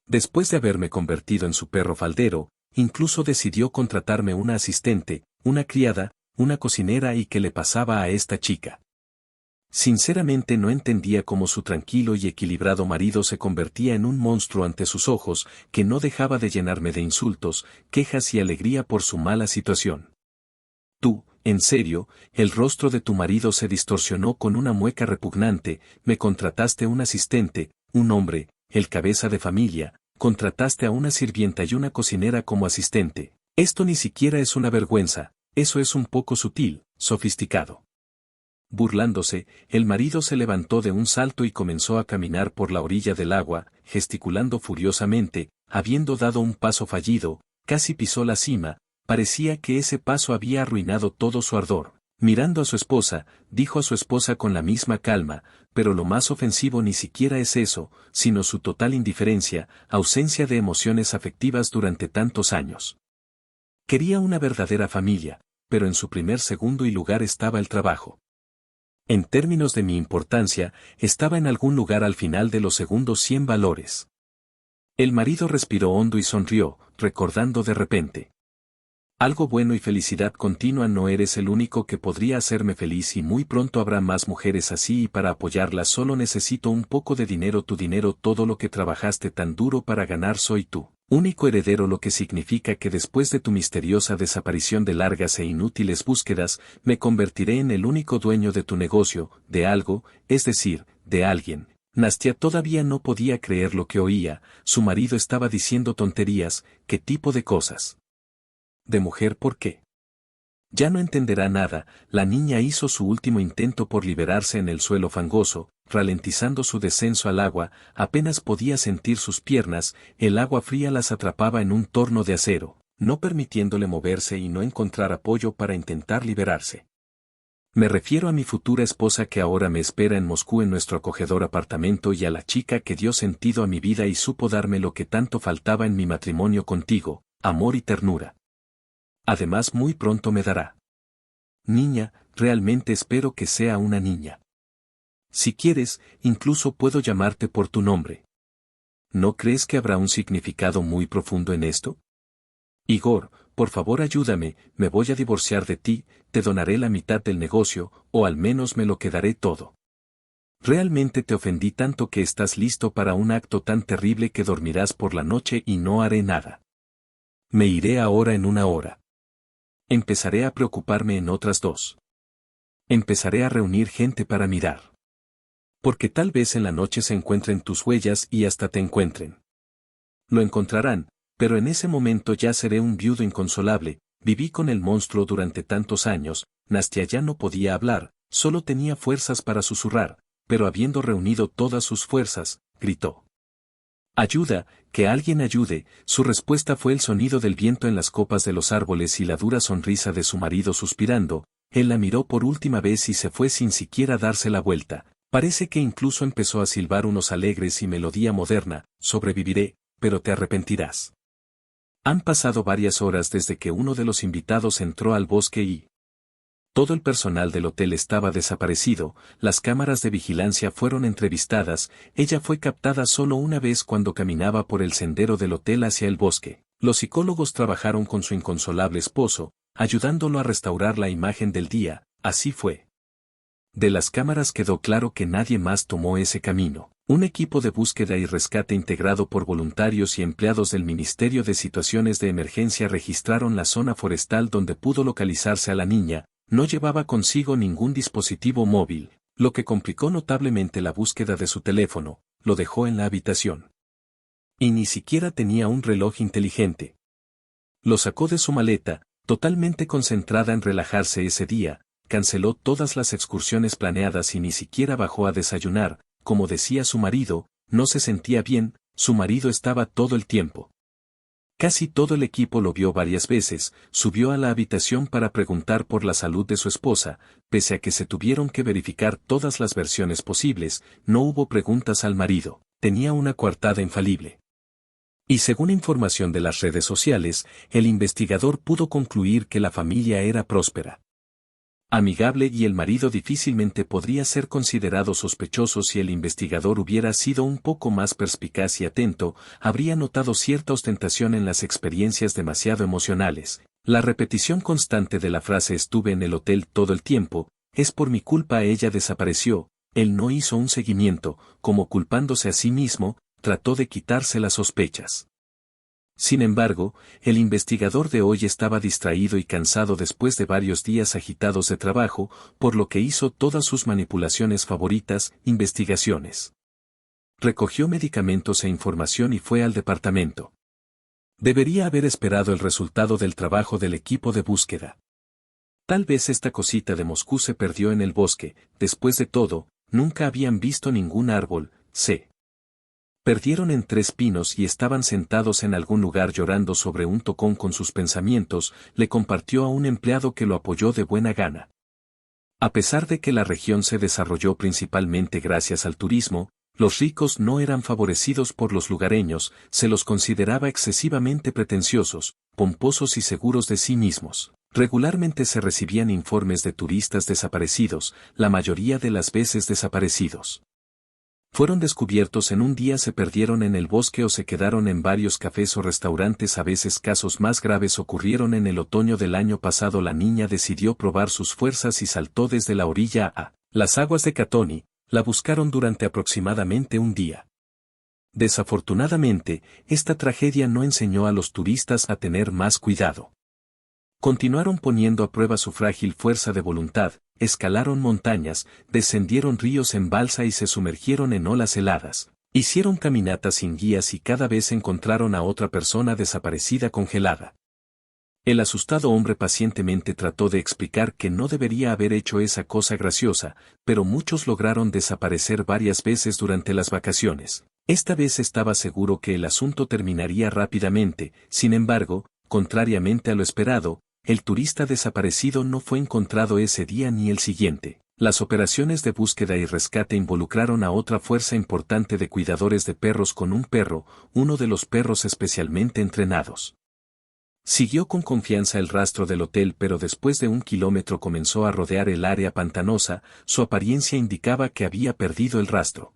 Después de haberme convertido en su perro faldero, incluso decidió contratarme una asistente, una criada, una cocinera y qué le pasaba a esta chica. Sinceramente no entendía cómo su tranquilo y equilibrado marido se convertía en un monstruo ante sus ojos, que no dejaba de llenarme de insultos, quejas y alegría por su mala situación. Tú, en serio, el rostro de tu marido se distorsionó con una mueca repugnante, me contrataste un asistente, un hombre, el cabeza de familia, contrataste a una sirvienta y una cocinera como asistente. Esto ni siquiera es una vergüenza, eso es un poco sutil, sofisticado. Burlándose, el marido se levantó de un salto y comenzó a caminar por la orilla del agua, gesticulando furiosamente, habiendo dado un paso fallido, casi pisó la cima. Parecía que ese paso había arruinado todo su ardor. Mirando a su esposa, dijo a su esposa con la misma calma, pero lo más ofensivo ni siquiera es eso, sino su total indiferencia, ausencia de emociones afectivas durante tantos años. Quería una verdadera familia, pero en su primer segundo y lugar estaba el trabajo. En términos de mi importancia, estaba en algún lugar al final de los segundos 100 valores. El marido respiró hondo y sonrió, recordando de repente. Algo bueno y felicidad continua. No eres el único que podría hacerme feliz y muy pronto habrá más mujeres así y para apoyarlas solo necesito un poco de dinero. Tu dinero, todo lo que trabajaste tan duro para ganar, soy tú. Único heredero, lo que significa que después de tu misteriosa desaparición de largas e inútiles búsquedas, me convertiré en el único dueño de tu negocio, de algo, es decir, de alguien. Nastia todavía no podía creer lo que oía, su marido estaba diciendo tonterías, ¿qué tipo de cosas? ¿De mujer por qué? Ya no entenderá nada, la niña hizo su último intento por liberarse en el suelo fangoso, ralentizando su descenso al agua, apenas podía sentir sus piernas, el agua fría las atrapaba en un torno de acero, no permitiéndole moverse y no encontrar apoyo para intentar liberarse. Me refiero a mi futura esposa que ahora me espera en Moscú en nuestro acogedor apartamento y a la chica que dio sentido a mi vida y supo darme lo que tanto faltaba en mi matrimonio contigo, amor y ternura. Además muy pronto me dará. Niña, realmente espero que sea una niña. Si quieres, incluso puedo llamarte por tu nombre. ¿No crees que habrá un significado muy profundo en esto? Igor, por favor ayúdame, me voy a divorciar de ti, te donaré la mitad del negocio, o al menos me lo quedaré todo. Realmente te ofendí tanto que estás listo para un acto tan terrible que dormirás por la noche y no haré nada. Me iré ahora en una hora. Empezaré a preocuparme en otras 2. Empezaré a reunir gente para mirar. Porque tal vez en la noche se encuentren tus huellas y hasta te encuentren. Lo encontrarán, pero en ese momento ya seré un viudo inconsolable, viví con el monstruo durante tantos años, Nastia ya no podía hablar, solo tenía fuerzas para susurrar, pero habiendo reunido todas sus fuerzas, gritó. Ayuda, que alguien ayude, su respuesta fue el sonido del viento en las copas de los árboles y la dura sonrisa de su marido suspirando, él la miró por última vez y se fue sin siquiera darse la vuelta, parece que incluso empezó a silbar unos alegres y melodía moderna, sobreviviré, pero te arrepentirás. Han pasado varias horas desde que uno de los invitados entró al bosque y todo el personal del hotel estaba desaparecido, las cámaras de vigilancia fueron entrevistadas, ella fue captada solo una vez cuando caminaba por el sendero del hotel hacia el bosque. Los psicólogos trabajaron con su inconsolable esposo, ayudándolo a restaurar la imagen del día, así fue. De las cámaras quedó claro que nadie más tomó ese camino. Un equipo de búsqueda y rescate integrado por voluntarios y empleados del Ministerio de Situaciones de Emergencia registraron la zona forestal donde pudo localizarse a la niña, no llevaba consigo ningún dispositivo móvil, lo que complicó notablemente la búsqueda de su teléfono, lo dejó en la habitación. Y ni siquiera tenía un reloj inteligente. Lo sacó de su maleta, totalmente concentrada en relajarse ese día, canceló todas las excursiones planeadas y ni siquiera bajó a desayunar, como decía su marido, no se sentía bien, su marido estaba todo el tiempo. Casi todo el equipo lo vio varias veces, subió a la habitación para preguntar por la salud de su esposa, pese a que se tuvieron que verificar todas las versiones posibles, no hubo preguntas al marido, tenía una coartada infalible. Y según información de las redes sociales, el investigador pudo concluir que la familia era próspera, amigable y el marido difícilmente podría ser considerado sospechoso si el investigador hubiera sido un poco más perspicaz y atento, habría notado cierta ostentación en las experiencias demasiado emocionales. La repetición constante de la frase estuve en el hotel todo el tiempo, es por mi culpa ella desapareció, él no hizo un seguimiento, como culpándose a sí mismo, trató de quitarse las sospechas. Sin embargo, el investigador de hoy estaba distraído y cansado después de varios días agitados de trabajo, por lo que hizo todas sus manipulaciones favoritas, investigaciones. Recogió medicamentos e información y fue al departamento. Debería haber esperado el resultado del trabajo del equipo de búsqueda. Tal vez esta cosita de Moscú se perdió en el bosque, después de todo, nunca habían visto ningún árbol, se perdieron en 3 pinos y estaban sentados en algún lugar llorando sobre un tocón con sus pensamientos, le compartió a un empleado que lo apoyó de buena gana. A pesar de que la región se desarrolló principalmente gracias al turismo, los ricos no eran favorecidos por los lugareños, se los consideraba excesivamente pretenciosos, pomposos y seguros de sí mismos. Regularmente se recibían informes de turistas desaparecidos, la mayoría de las veces desaparecidos. Fueron descubiertos en un día, se perdieron en el bosque o se quedaron en varios cafés o restaurantes. A veces casos más graves ocurrieron en el otoño del año pasado. La niña decidió probar sus fuerzas y saltó desde la orilla a las aguas de Katoni, la buscaron durante aproximadamente un día. Desafortunadamente, esta tragedia no enseñó a los turistas a tener más cuidado. Continuaron poniendo a prueba su frágil fuerza de voluntad, escalaron montañas, descendieron ríos en balsa y se sumergieron en olas heladas. Hicieron caminatas sin guías y cada vez encontraron a otra persona desaparecida congelada. El asustado hombre pacientemente trató de explicar que no debería haber hecho esa cosa graciosa, pero muchos lograron desaparecer varias veces durante las vacaciones. Esta vez estaba seguro que el asunto terminaría rápidamente, sin embargo, contrariamente a lo esperado, el turista desaparecido no fue encontrado ese día ni el siguiente. Las operaciones de búsqueda y rescate involucraron a otra fuerza importante de cuidadores de perros con un perro, uno de los perros especialmente entrenados. Siguió con confianza el rastro del hotel, pero después de 1 kilómetro comenzó a rodear el área pantanosa, su apariencia indicaba que había perdido el rastro.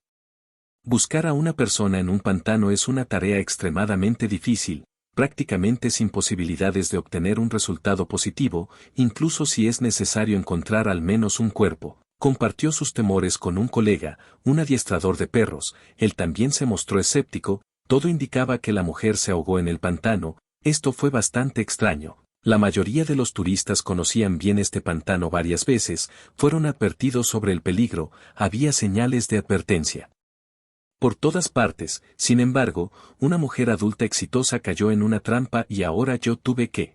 Buscar a una persona en un pantano es una tarea extremadamente difícil, prácticamente sin posibilidades de obtener un resultado positivo, incluso si es necesario encontrar al menos un cuerpo. Compartió sus temores con un colega, un adiestrador de perros. Él también se mostró escéptico, todo indicaba que la mujer se ahogó en el pantano. Esto fue bastante extraño. La mayoría de los turistas conocían bien este pantano varias veces, fueron advertidos sobre el peligro, había señales de advertencia por todas partes. Sin embargo, una mujer adulta exitosa cayó en una trampa y ahora yo tuve que,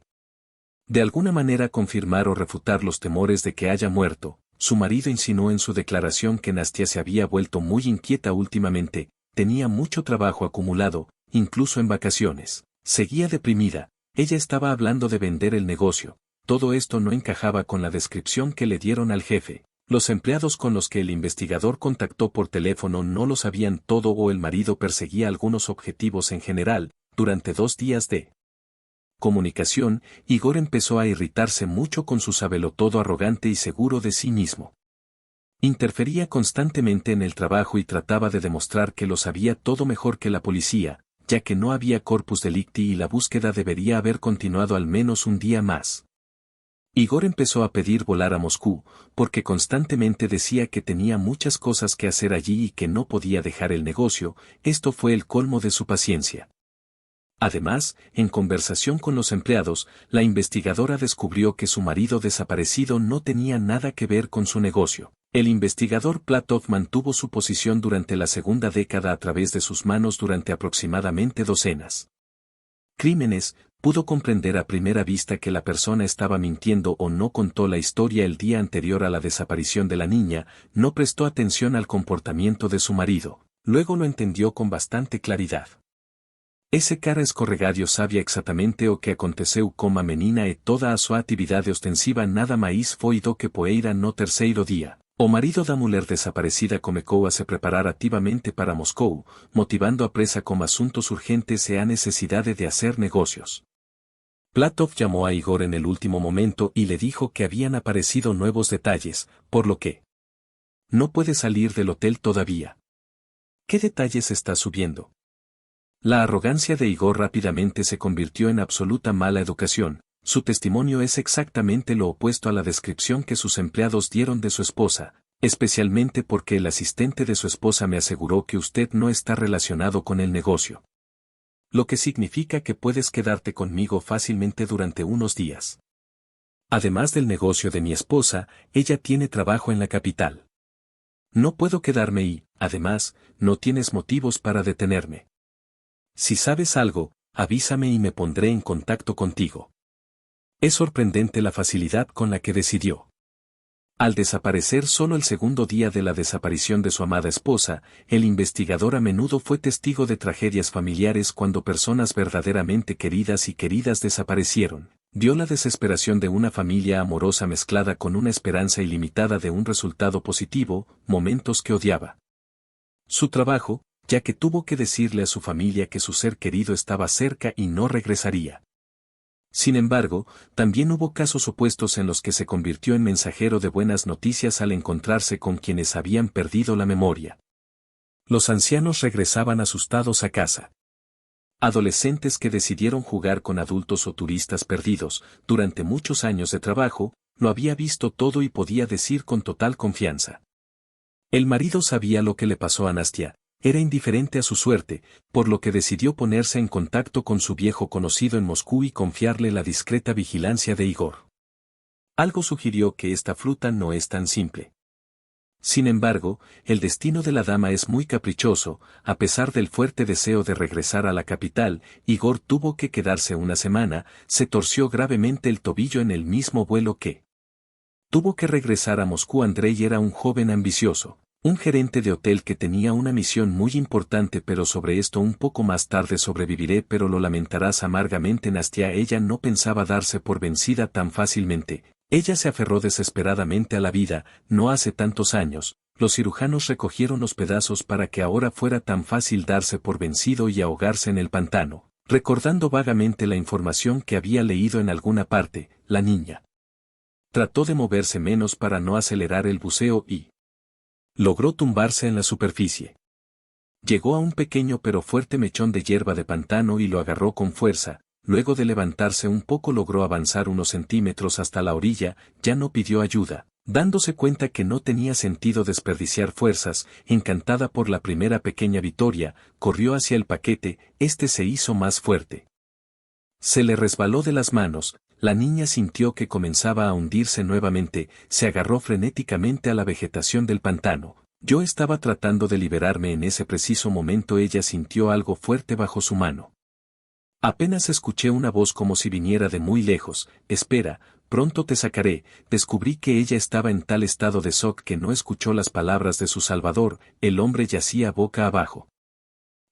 de alguna manera, confirmar o refutar los temores de que haya muerto. Su marido insinuó en su declaración que Nastia se había vuelto muy inquieta últimamente, tenía mucho trabajo acumulado, incluso en vacaciones. Seguía deprimida, ella estaba hablando de vender el negocio. Todo esto no encajaba con la descripción que le dieron al jefe. Los empleados con los que el investigador contactó por teléfono no lo sabían todo o el marido perseguía algunos objetivos en general. Durante 2 días de comunicación, Igor empezó a irritarse mucho con su sabelotodo arrogante y seguro de sí mismo. Interfería constantemente en el trabajo y trataba de demostrar que lo sabía todo mejor que la policía, ya que no había corpus delicti y la búsqueda debería haber continuado al menos un día más. Igor empezó a pedir volar a Moscú, porque constantemente decía que tenía muchas cosas que hacer allí y que no podía dejar el negocio. Esto fue el colmo de su paciencia. Además, en conversación con los empleados, la investigadora descubrió que su marido desaparecido no tenía nada que ver con su negocio. El investigador Platov mantuvo su posición durante la segunda década a través de sus manos durante aproximadamente docenas crímenes. Pudo comprender a primera vista que la persona estaba mintiendo o no contó la historia el día anterior a la desaparición de la niña, no prestó atención al comportamiento de su marido, luego lo entendió con bastante claridad. Ese cara escorregadio sabía exactamente o que aconteceu como a menina e toda a sua atividade ostensiva nada máis foi do que poeira no terceiro día. O marido da mulher desaparecida comecou a se preparar ativamente para Moscou, motivando a presa como asuntos urgentes e a necesidade de hacer negocios. Platov llamó a Igor en el último momento y le dijo que habían aparecido nuevos detalles, por lo que no puede salir del hotel todavía. ¿Qué detalles está subiendo? La arrogancia de Igor rápidamente se convirtió en absoluta mala educación. Su testimonio es exactamente lo opuesto a la descripción que sus empleados dieron de su esposa, especialmente porque el asistente de su esposa me aseguró que usted no está relacionado con el negocio. Lo que significa que puedes quedarte conmigo fácilmente durante unos días. Además del negocio de mi esposa, ella tiene trabajo en la capital. No puedo quedarme y, además, no tienes motivos para detenerme. Si sabes algo, avísame y me pondré en contacto contigo. Es sorprendente la facilidad con la que decidió. Al desaparecer solo el segundo día de la desaparición de su amada esposa, el investigador a menudo fue testigo de tragedias familiares cuando personas verdaderamente queridas y queridas desaparecieron. Vio la desesperación de una familia amorosa mezclada con una esperanza ilimitada de un resultado positivo, momentos que odiaba. Su trabajo, ya que tuvo que decirle a su familia que su ser querido estaba cerca y no regresaría. Sin embargo, también hubo casos opuestos en los que se convirtió en mensajero de buenas noticias al encontrarse con quienes habían perdido la memoria. Los ancianos regresaban asustados a casa. Adolescentes que decidieron jugar con adultos o turistas perdidos, durante muchos años de trabajo, lo había visto todo y podía decir con total confianza. El marido sabía lo que le pasó a Nastia, era indiferente a su suerte, por lo que decidió ponerse en contacto con su viejo conocido en Moscú y confiarle la discreta vigilancia de Igor. Algo sugirió que esta fruta no es tan simple. Sin embargo, el destino de la dama es muy caprichoso. A pesar del fuerte deseo de regresar a la capital, Igor tuvo que quedarse una semana. Se torció gravemente el tobillo en el mismo vuelo que tuvo que regresar a Moscú. Andrei era un joven ambicioso, un gerente de hotel que tenía una misión muy importante, pero sobre esto un poco más tarde. Sobreviviré, pero lo lamentarás amargamente. Nastia. Ella no pensaba darse por vencida tan fácilmente. Ella se aferró desesperadamente a la vida. No hace tantos años, los cirujanos recogieron los pedazos para que ahora fuera tan fácil darse por vencido y ahogarse en el pantano. Recordando vagamente la información que había leído en alguna parte, la niña trató de moverse menos para no acelerar el buceo y logró tumbarse en la superficie. Llegó a un pequeño pero fuerte mechón de hierba de pantano y lo agarró con fuerza. Luego de levantarse un poco logró avanzar unos centímetros hasta la orilla. Ya no pidió ayuda, dándose cuenta que no tenía sentido desperdiciar fuerzas. Encantada por la primera pequeña victoria, corrió hacia el paquete. Este se hizo más fuerte. Se le resbaló de las manos. La niña sintió que comenzaba a hundirse nuevamente. Se agarró frenéticamente a la vegetación del pantano. Yo estaba tratando de liberarme en ese preciso momento. Ella sintió algo fuerte bajo su mano. Apenas escuché una voz como si viniera de muy lejos. Espera, pronto te sacaré. Descubrí que ella estaba en tal estado de shock que no escuchó las palabras de su salvador. El hombre yacía boca abajo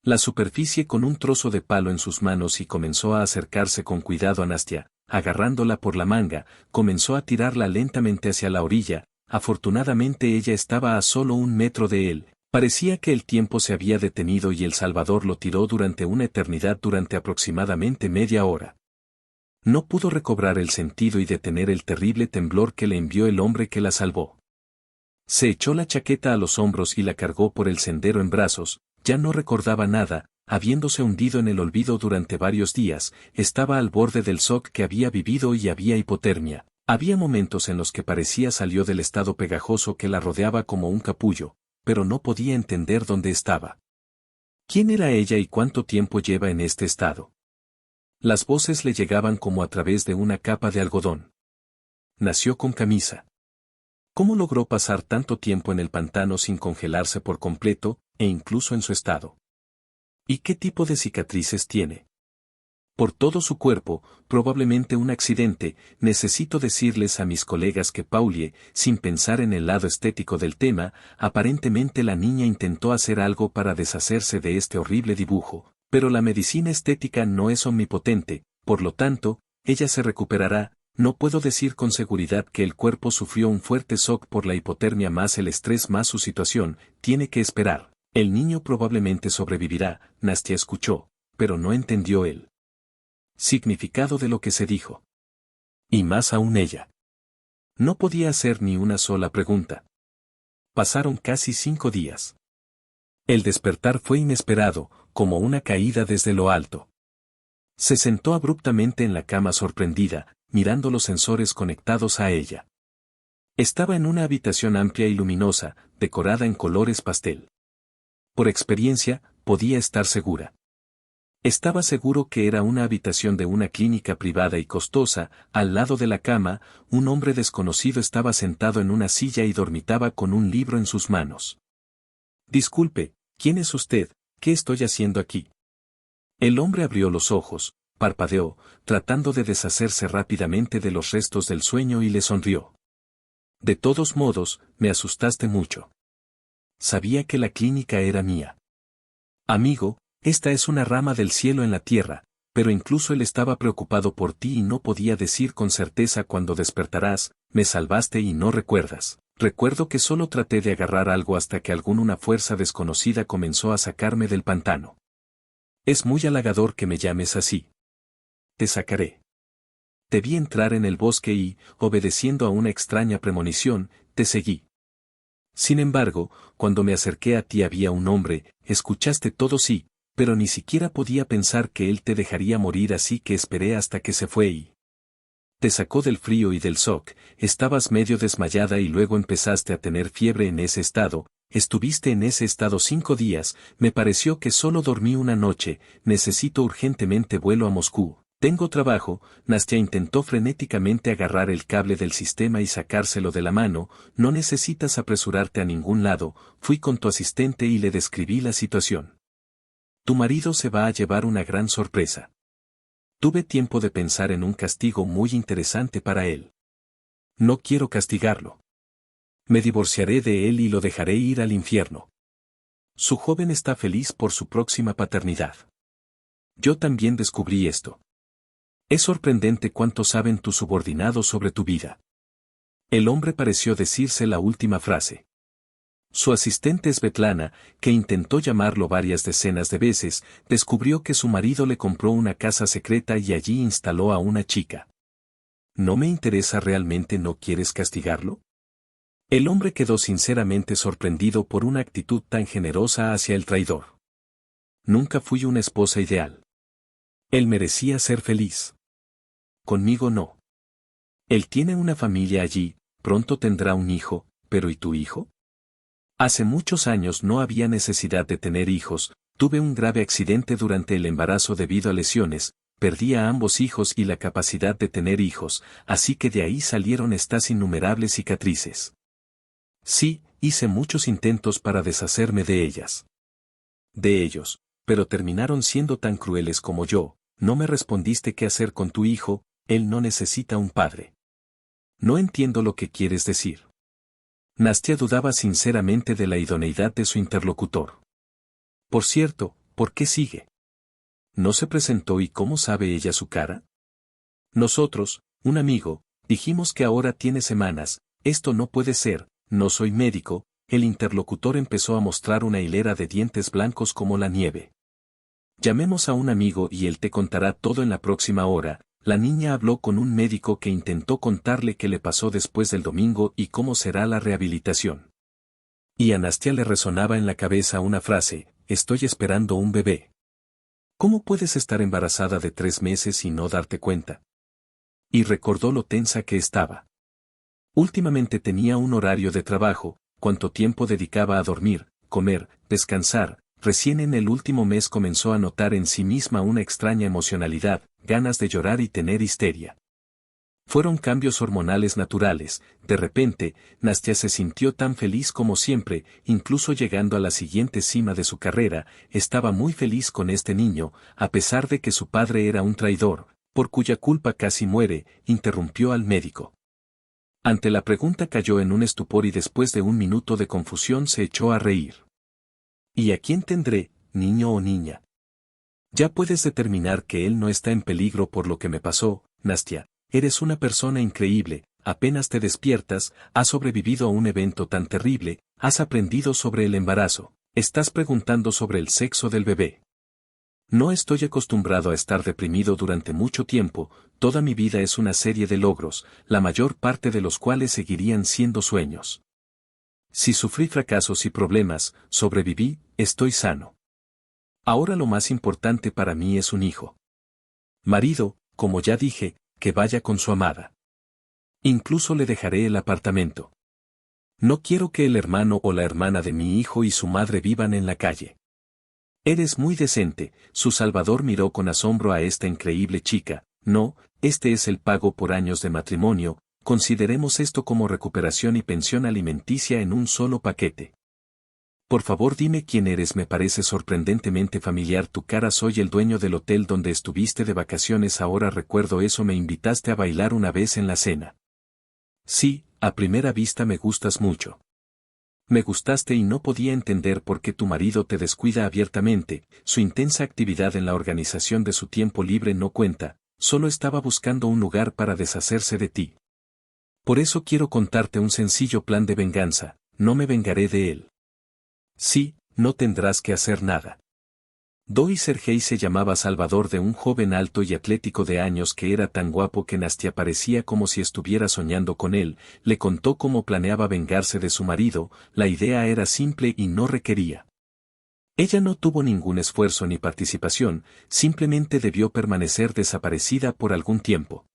la superficie con un trozo de palo en sus manos y comenzó a acercarse con cuidado a Nastia. Agarrándola por la manga, comenzó a tirarla lentamente hacia la orilla. Afortunadamente ella estaba a solo 1 metro de él. Parecía que el tiempo se había detenido y el Salvador lo tiró durante una eternidad. Durante aproximadamente media hora. No pudo recobrar el sentido y detener el terrible temblor que le envió el hombre que la salvó. Se echó la chaqueta a los hombros y la cargó por el sendero en brazos. Ya no recordaba nada, habiéndose hundido en el olvido durante varios días. Estaba al borde del shock que había vivido y había hipotermia. Había momentos en los que parecía salió del estado pegajoso que la rodeaba como un capullo, pero no podía entender dónde estaba. ¿Quién era ella y cuánto tiempo lleva en este estado? Las voces le llegaban como a través de una capa de algodón. Nació con camisa. ¿Cómo logró pasar tanto tiempo en el pantano sin congelarse por completo, e incluso en su estado? ¿Y qué tipo de cicatrices tiene? Por todo su cuerpo, probablemente un accidente. Necesito decirles a mis colegas que Paulie, sin pensar en el lado estético del tema, aparentemente la niña intentó hacer algo para deshacerse de este horrible dibujo, pero la medicina estética no es omnipotente, por lo tanto, ella se recuperará. No puedo decir con seguridad que el cuerpo sufrió un fuerte shock por la hipotermia más el estrés más su situación. Tiene que esperar. El niño probablemente sobrevivirá. Nastia escuchó, pero no entendió el significado de lo que se dijo. Y más aún ella. No podía hacer ni una sola pregunta. Pasaron casi 5 días. El despertar fue inesperado, como una caída desde lo alto. Se sentó abruptamente en la cama sorprendida, mirando los sensores conectados a ella. Estaba en una habitación amplia y luminosa, decorada en colores pastel. Por experiencia, podía estar segura. Estaba seguro que era una habitación de una clínica privada y costosa. Al lado de la cama, un hombre desconocido estaba sentado en una silla y dormitaba con un libro en sus manos. Disculpe, ¿quién es usted? ¿Qué estoy haciendo aquí? El hombre abrió los ojos, parpadeó, tratando de deshacerse rápidamente de los restos del sueño y le sonrió. De todos modos, me asustaste mucho. Sabía que la clínica era mía. Amigo, esta es una rama del cielo en la tierra, pero incluso él estaba preocupado por ti y no podía decir con certeza cuándo despertarás. Me salvaste y no recuerdas. Recuerdo que solo traté de agarrar algo hasta que una fuerza desconocida comenzó a sacarme del pantano. Es muy halagador que me llames así. Te sacaré. Te vi entrar en el bosque y, obedeciendo a una extraña premonición, te seguí. Sin embargo, cuando me acerqué a ti había un hombre. Escuchaste todo, sí, pero ni siquiera podía pensar que él te dejaría morir, así que esperé hasta que se fue y te sacó del frío y del shock. Estabas medio desmayada y luego empezaste a tener fiebre. En ese estado, estuviste en ese estado 5 días, me pareció que solo dormí una noche, necesito urgentemente vuelo a Moscú. Tengo trabajo. Nastya intentó frenéticamente agarrar el cable del sistema y sacárselo de la mano. No necesitas apresurarte a ningún lado, fui con tu asistente y le describí la situación. Tu marido se va a llevar una gran sorpresa. Tuve tiempo de pensar en un castigo muy interesante para él. No quiero castigarlo. Me divorciaré de él y lo dejaré ir al infierno. Su joven está feliz por su próxima paternidad. Yo también descubrí esto. Es sorprendente cuánto saben tus subordinados sobre tu vida. El hombre pareció decirse la última frase. Su asistente Svetlana, que intentó llamarlo varias decenas de veces, descubrió que su marido le compró una casa secreta y allí instaló a una chica. ¿No me interesa realmente? ¿No quieres castigarlo? El hombre quedó sinceramente sorprendido por una actitud tan generosa hacia el traidor. Nunca fui una esposa ideal. Él merecía ser feliz. Conmigo no. Él tiene una familia allí, pronto tendrá un hijo, pero ¿y tu hijo? Hace muchos años no había necesidad de tener hijos, tuve un grave accidente durante el embarazo debido a lesiones, perdí a ambos hijos y la capacidad de tener hijos, así que de ahí salieron estas innumerables cicatrices. Sí, hice muchos intentos para deshacerme de ellas. De ellos, pero terminaron siendo tan crueles como yo. No me respondiste qué hacer con tu hijo. Él no necesita un padre. No entiendo lo que quieres decir. Nastya dudaba sinceramente de la idoneidad de su interlocutor. Por cierto, ¿por qué sigue? ¿No se presentó y cómo sabe ella su cara? Nosotros, un amigo, dijimos que ahora tiene semanas. Esto no puede ser, no soy médico. El interlocutor empezó a mostrar una hilera de dientes blancos como la nieve. Llamemos a un amigo y él te contará todo en la próxima hora. La niña habló con un médico que intentó contarle qué le pasó después del domingo y cómo será la rehabilitación. Y a Nastya le resonaba en la cabeza una frase: estoy esperando un bebé. ¿Cómo puedes estar embarazada de 3 meses y no darte cuenta? Y recordó lo tensa que estaba. Últimamente tenía un horario de trabajo, cuánto tiempo dedicaba a dormir, comer, descansar. Recién en el último mes comenzó a notar en sí misma una extraña emocionalidad, ganas de llorar y tener histeria. Fueron cambios hormonales naturales. De repente, Nastya se sintió tan feliz como siempre, incluso llegando a la siguiente cima de su carrera, estaba muy feliz con este niño, a pesar de que su padre era un traidor, por cuya culpa casi muere, interrumpió al médico. Ante la pregunta cayó en un estupor y después de un minuto de confusión se echó a reír. ¿Y a quién tendré, niño o niña? Ya puedes determinar que él no está en peligro por lo que me pasó. Nastya, eres una persona increíble, apenas te despiertas, has sobrevivido a un evento tan terrible, has aprendido sobre el embarazo, estás preguntando sobre el sexo del bebé. No estoy acostumbrado a estar deprimido durante mucho tiempo, toda mi vida es una serie de logros, la mayor parte de los cuales seguirían siendo sueños. Si sufrí fracasos y problemas, sobreviví, estoy sano. Ahora lo más importante para mí es un hijo. Marido, como ya dije, que vaya con su amada. Incluso le dejaré el apartamento. No quiero que el hermano o la hermana de mi hijo y su madre vivan en la calle. Eres muy decente. Su Salvador miró con asombro a esta increíble chica. No, este es el pago por años de matrimonio. Consideremos esto como recuperación y pensión alimenticia en un solo paquete. Por favor dime quién eres, me parece sorprendentemente familiar tu cara, soy el dueño del hotel donde estuviste de vacaciones, ahora recuerdo eso, me invitaste a bailar una vez en la cena. Sí, a primera vista me gustas mucho. Me gustaste y no podía entender por qué tu marido te descuida abiertamente, su intensa actividad en la organización de su tiempo libre no cuenta, solo estaba buscando un lugar para deshacerse de ti. Por eso quiero contarte un sencillo plan de venganza, no me vengaré de él. Sí, no tendrás que hacer nada. Doi Sergei se llamaba Salvador, de un joven alto y atlético de años que era tan guapo que Nastya parecía como si estuviera soñando con él, le contó cómo planeaba vengarse de su marido, la idea era simple y no requería. Ella no tuvo ningún esfuerzo ni participación, simplemente debió permanecer desaparecida por algún tiempo.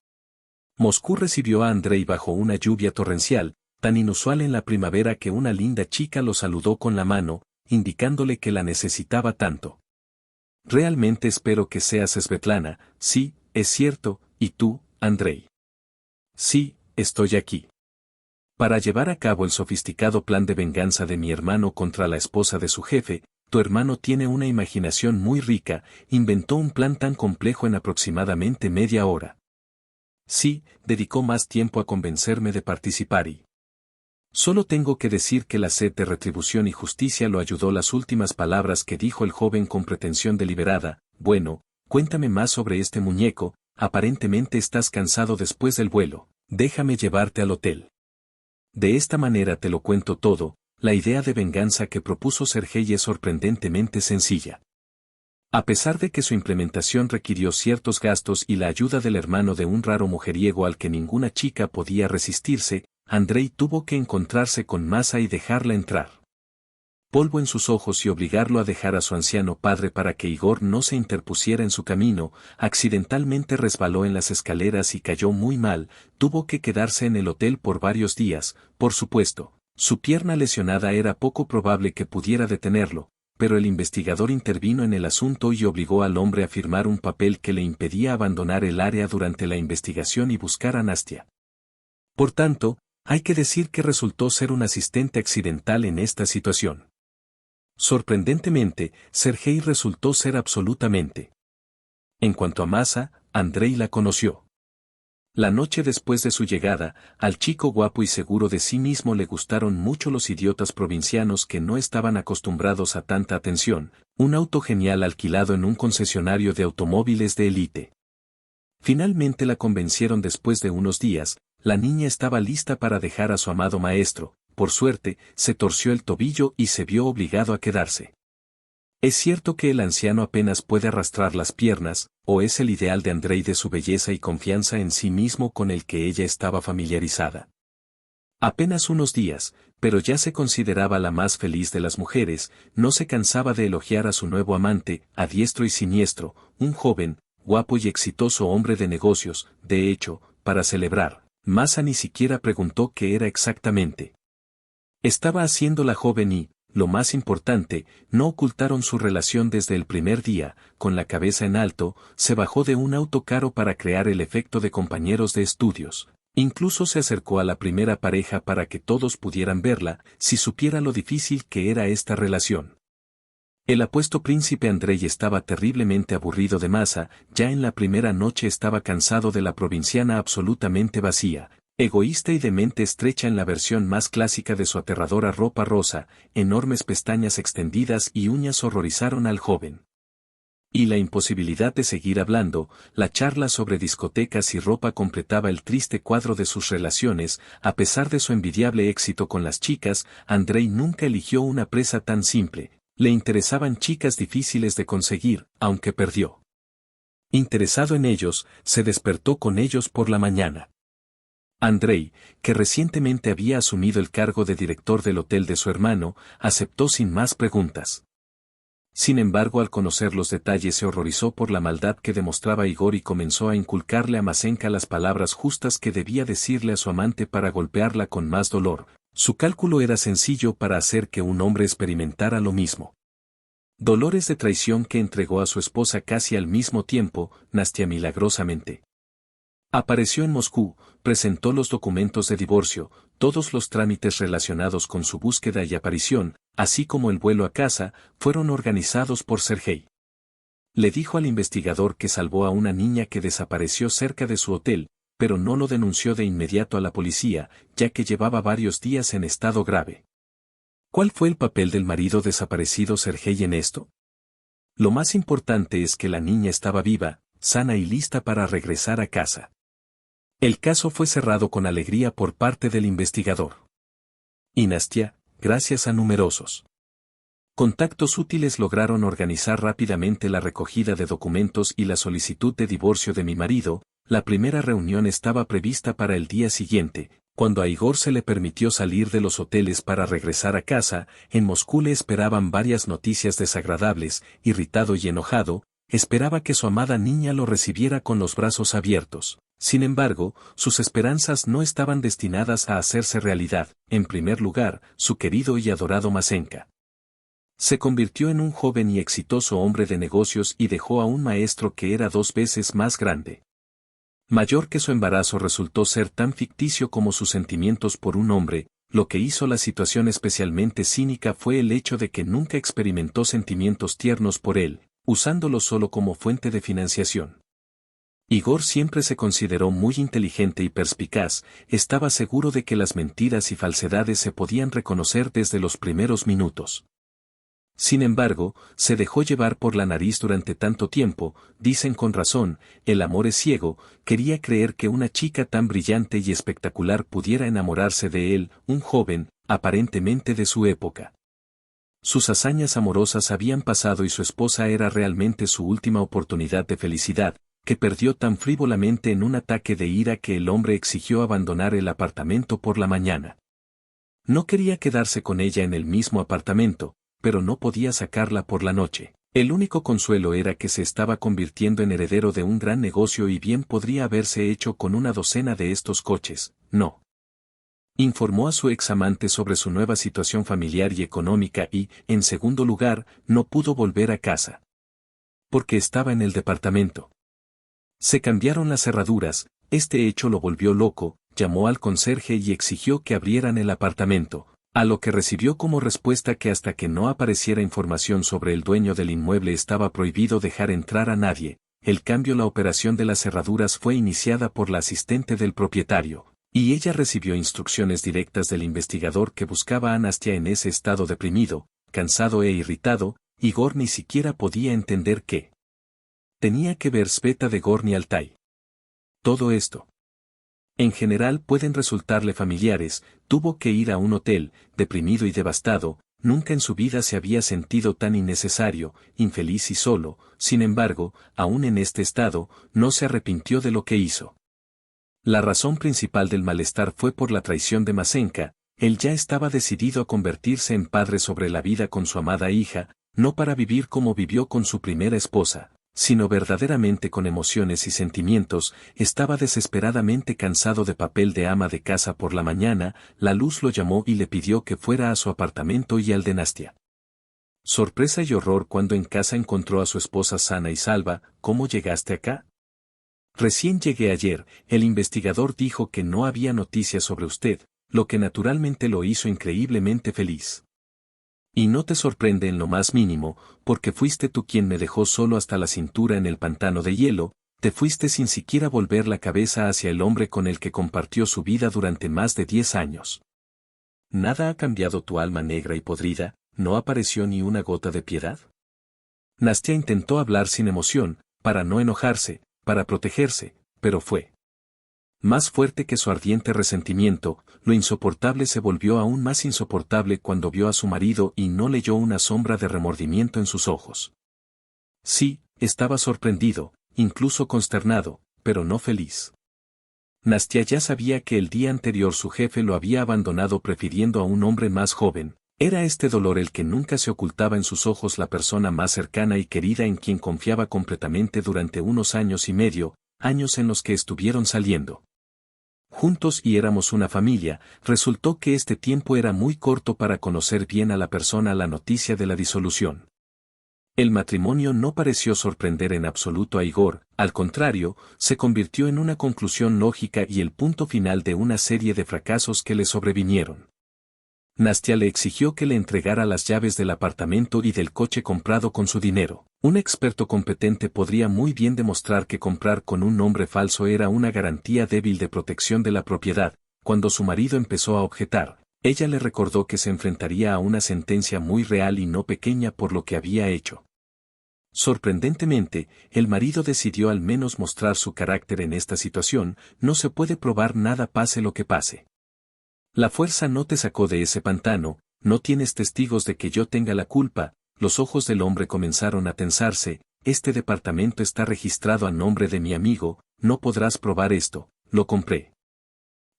Moscú recibió a Andrei bajo una lluvia torrencial, tan inusual en la primavera que una linda chica lo saludó con la mano, indicándole que la necesitaba tanto. Realmente espero que seas Svetlana, sí, es cierto, ¿y tú, Andrei? Sí, estoy aquí. Para llevar a cabo el sofisticado plan de venganza de mi hermano contra la esposa de su jefe, tu hermano tiene una imaginación muy rica, inventó un plan tan complejo en aproximadamente media hora. Sí, dedicó más tiempo a convencerme de participar y... Solo tengo que decir que la sed de retribución y justicia lo ayudó. Las últimas palabras que dijo el joven con pretensión deliberada. Bueno, cuéntame más sobre este muñeco, aparentemente estás cansado después del vuelo, déjame llevarte al hotel. De esta manera te lo cuento todo. La idea de venganza que propuso Sergei es sorprendentemente sencilla. A pesar de que su implementación requirió ciertos gastos y la ayuda del hermano de un raro mujeriego al que ninguna chica podía resistirse, Andrei tuvo que encontrarse con Masa y dejarla entrar. Polvo en sus ojos y obligarlo a dejar a su anciano padre para que Igor no se interpusiera en su camino, accidentalmente resbaló en las escaleras y cayó muy mal, tuvo que quedarse en el hotel por varios días, por supuesto, su pierna lesionada era poco probable que pudiera detenerlo, pero el investigador intervino en el asunto y obligó al hombre a firmar un papel que le impedía abandonar el área durante la investigación y buscar a Nastia. Por tanto, hay que decir que resultó ser un asistente accidental en esta situación. Sorprendentemente, Sergei resultó ser absolutamente. En cuanto a Masa, Andrei la conoció. La noche después de su llegada, al chico guapo y seguro de sí mismo le gustaron mucho los idiotas provincianos que no estaban acostumbrados a tanta atención, un auto genial alquilado en un concesionario de automóviles de élite. Finalmente la convencieron después de unos días, la niña estaba lista para dejar a su amado maestro, por suerte, se torció el tobillo y se vio obligado a quedarse. Es cierto que el anciano apenas puede arrastrar las piernas, o es el ideal de Andrei de su belleza y confianza en sí mismo con el que ella estaba familiarizada. Apenas unos días, pero ya se consideraba la más feliz de las mujeres, no se cansaba de elogiar a su nuevo amante, a diestro y siniestro, un joven, guapo y exitoso hombre de negocios. De hecho, para celebrar, Masa ni siquiera preguntó qué era exactamente. Estaba haciendo la joven y, lo más importante, no ocultaron su relación desde el primer día. Con la cabeza en alto, se bajó de un auto caro para crear el efecto de compañeros de estudios. Incluso se acercó a la primera pareja para que todos pudieran verla, si supiera lo difícil que era esta relación. El apuesto príncipe Andrei estaba terriblemente aburrido de Masa, ya en la primera noche estaba cansado de la provinciana absolutamente vacía, egoísta y de mente estrecha en la versión más clásica de su aterradora ropa rosa, enormes pestañas extendidas y uñas horrorizaron al joven. Y la imposibilidad de seguir hablando, la charla sobre discotecas y ropa completaba el triste cuadro de sus relaciones. A pesar de su envidiable éxito con las chicas, Andrei nunca eligió una presa tan simple, le interesaban chicas difíciles de conseguir, aunque perdió. Interesado en ellos, se despertó con ellos por la mañana. Andrei, que recientemente había asumido el cargo de director del hotel de su hermano, aceptó sin más preguntas. Sin embargo, al conocer los detalles se horrorizó por la maldad que demostraba Igor y comenzó a inculcarle a Masenka las palabras justas que debía decirle a su amante para golpearla con más dolor. Su cálculo era sencillo para hacer que un hombre experimentara lo mismo. Dolores de traición que entregó a su esposa casi al mismo tiempo, Nastia milagrosamente. Apareció en Moscú, presentó los documentos de divorcio, todos los trámites relacionados con su búsqueda y aparición, así como el vuelo a casa, fueron organizados por Sergei. Le dijo al investigador que salvó a una niña que desapareció cerca de su hotel, pero no lo denunció de inmediato a la policía, ya que llevaba varios días en estado grave. ¿Cuál fue el papel del marido desaparecido Sergei en esto? Lo más importante es que la niña estaba viva, sana y lista para regresar a casa. El caso fue cerrado con alegría por parte del investigador. Y Nastia, gracias a numerosos contactos útiles, lograron organizar rápidamente la recogida de documentos y la solicitud de divorcio de mi marido. La primera reunión estaba prevista para el día siguiente. Cuando a Igor se le permitió salir de los hoteles para regresar a casa, en Moscú le esperaban varias noticias desagradables. Irritado y enojado, esperaba que su amada niña lo recibiera con los brazos abiertos. Sin embargo, sus esperanzas no estaban destinadas a hacerse realidad. En primer lugar, su querido y adorado Masenka se convirtió en un joven y exitoso hombre de negocios y dejó a un maestro que era 2 veces más grande. Mayor que su embarazo resultó ser tan ficticio como sus sentimientos por un hombre. Lo que hizo la situación especialmente cínica fue el hecho de que nunca experimentó sentimientos tiernos por él, usándolo solo como fuente de financiación. Igor siempre se consideró muy inteligente y perspicaz, estaba seguro de que las mentiras y falsedades se podían reconocer desde los primeros minutos. Sin embargo, se dejó llevar por la nariz durante tanto tiempo, dicen con razón, el amor es ciego, quería creer que una chica tan brillante y espectacular pudiera enamorarse de él, un joven, aparentemente de su época. Sus hazañas amorosas habían pasado y su esposa era realmente su última oportunidad de felicidad, que perdió tan frívolamente en un ataque de ira que el hombre exigió abandonar el apartamento por la mañana. No quería quedarse con ella en el mismo apartamento, pero no podía sacarla por la noche. El único consuelo era que se estaba convirtiendo en heredero de un gran negocio y bien podría haberse hecho con una docena de estos coches, no. Informó a su examante sobre su nueva situación familiar y económica y, en segundo lugar, no pudo volver a casa. Porque estaba en el departamento. Se cambiaron las cerraduras, este hecho lo volvió loco, llamó al conserje y exigió que abrieran el apartamento. A lo que recibió como respuesta que hasta que no apareciera información sobre el dueño del inmueble estaba prohibido dejar entrar a nadie. El cambio la operación de las cerraduras fue iniciada por la asistente del propietario, y ella recibió instrucciones directas del investigador que buscaba a Nastia en ese estado deprimido, cansado e irritado. Igor ni siquiera podía entender qué tenía que ver Sveta de Gorny Altai. Todo esto en general pueden resultarle familiares. Tuvo que ir a un hotel, deprimido y devastado, nunca en su vida se había sentido tan innecesario, infeliz y solo. Sin embargo, aún en este estado, no se arrepintió de lo que hizo. La razón principal del malestar fue por la traición de Masenka. Él ya estaba decidido a convertirse en padre sobre la vida con su amada hija, no para vivir como vivió con su primera esposa, sino verdaderamente con emociones y sentimientos. Estaba desesperadamente cansado de papel de ama de casa por la mañana. La luz lo llamó y le pidió que fuera a su apartamento y al de Nastia. Sorpresa y horror cuando en casa encontró a su esposa sana y salva. ¿Cómo llegaste acá? Recién llegué ayer. El investigador dijo que no había noticias sobre usted, lo que naturalmente lo hizo increíblemente feliz. Y no te sorprende en lo más mínimo, porque fuiste tú quien me dejó solo hasta la cintura en el pantano de hielo. Te fuiste sin siquiera volver la cabeza hacia el hombre con el que compartió su vida durante más de 10 años. ¿Nada ha cambiado tu alma negra y podrida? ¿No apareció ni una gota de piedad? Nastia intentó hablar sin emoción, para no enojarse, para protegerse, pero fue más fuerte que su ardiente resentimiento. Lo insoportable se volvió aún más insoportable cuando vio a su marido y no leyó una sombra de remordimiento en sus ojos. Sí, estaba sorprendido, incluso consternado, pero no feliz. Nastia ya sabía que el día anterior su jefe lo había abandonado prefiriendo a un hombre más joven. Era este dolor el que nunca se ocultaba en sus ojos la persona más cercana y querida en quien confiaba completamente durante unos años y medio, años en los que estuvieron saliendo juntos y éramos una familia. Resultó que este tiempo era muy corto para conocer bien a la persona. La noticia de la disolución. El matrimonio no pareció sorprender en absoluto a Igor, al contrario, se convirtió en una conclusión lógica y el punto final de una serie de fracasos que le sobrevinieron. Nastia le exigió que le entregara las llaves del apartamento y del coche comprado con su dinero. Un experto competente podría muy bien demostrar que comprar con un nombre falso era una garantía débil de protección de la propiedad. Cuando su marido empezó a objetar, ella le recordó que se enfrentaría a una sentencia muy real y no pequeña por lo que había hecho. Sorprendentemente, el marido decidió al menos mostrar su carácter en esta situación. No se puede probar nada pase lo que pase. La fuerza no te sacó de ese pantano, no tienes testigos de que yo tenga la culpa. Los ojos del hombre comenzaron a tensarse. Este departamento está registrado a nombre de mi amigo, no podrás probar esto, lo compré.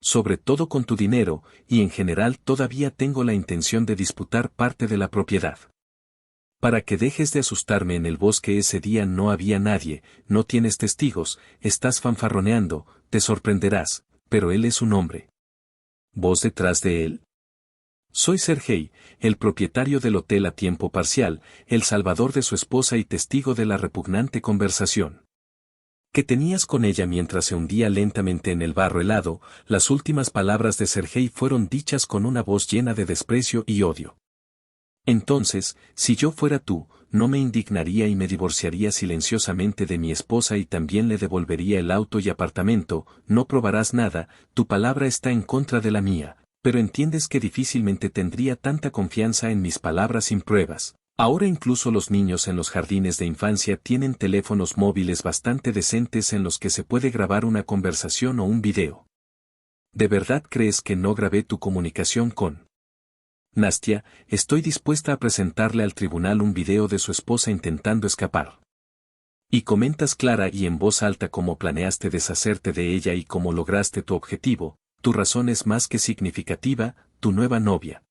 Sobre todo con tu dinero, y en general todavía tengo la intención de disputar parte de la propiedad. Para que dejes de asustarme. En el bosque ese día no había nadie, no tienes testigos, estás fanfarroneando, te sorprenderás, pero él es un hombre. ¿Vos detrás de él? Soy Sergei, el propietario del hotel a tiempo parcial, el salvador de su esposa y testigo de la repugnante conversación que tenías con ella mientras se hundía lentamente en el barro helado. Las últimas palabras de Sergei fueron dichas con una voz llena de desprecio y odio. Entonces, si yo fuera tú, no me indignaría y me divorciaría silenciosamente de mi esposa y también le devolvería el auto y apartamento. No probarás nada, tu palabra está en contra de la mía, pero entiendes que difícilmente tendría tanta confianza en mis palabras sin pruebas. Ahora incluso los niños en los jardines de infancia tienen teléfonos móviles bastante decentes en los que se puede grabar una conversación o un video. ¿De verdad crees que no grabé tu comunicación con Nastya? Estoy dispuesta a presentarle al tribunal un video de su esposa intentando escapar. Y comentas clara y en voz alta cómo planeaste deshacerte de ella y cómo lograste tu objetivo. Tu razón es más que significativa, tu nueva novia.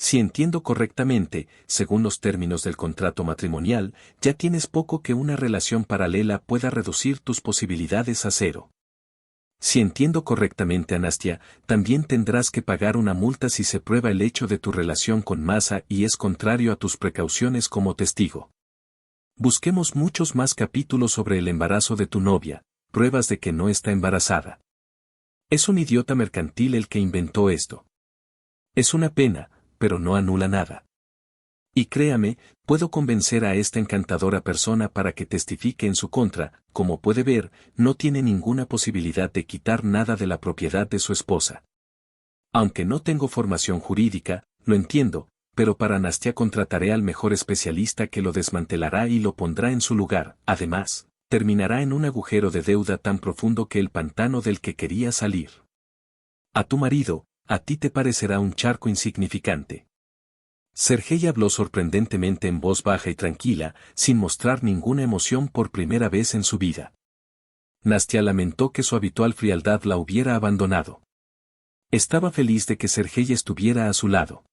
Si entiendo correctamente, según los términos del contrato matrimonial, ya tienes poco que una relación paralela pueda reducir tus posibilidades a cero. Si entiendo correctamente, Anastia, también tendrás que pagar una multa si se prueba el hecho de tu relación con Masa y es contrario a tus precauciones como testigo. Busquemos muchos más capítulos sobre el embarazo de tu novia, pruebas de que no está embarazada. Es un idiota mercantil el que inventó esto. Es una pena, pero no anula nada. Y créame, puedo convencer a esta encantadora persona para que testifique en su contra. Como puede ver, no tiene ninguna posibilidad de quitar nada de la propiedad de su esposa. Aunque no tengo formación jurídica, lo entiendo, pero para Nastya contrataré al mejor especialista que lo desmantelará y lo pondrá en su lugar. Además, terminará en un agujero de deuda tan profundo que el pantano del que quería salir. A tu marido, a ti te parecerá un charco insignificante. Sergei habló sorprendentemente en voz baja y tranquila, sin mostrar ninguna emoción por primera vez en su vida. Nastya lamentó que su habitual frialdad la hubiera abandonado. Estaba feliz de que Sergei estuviera a su lado.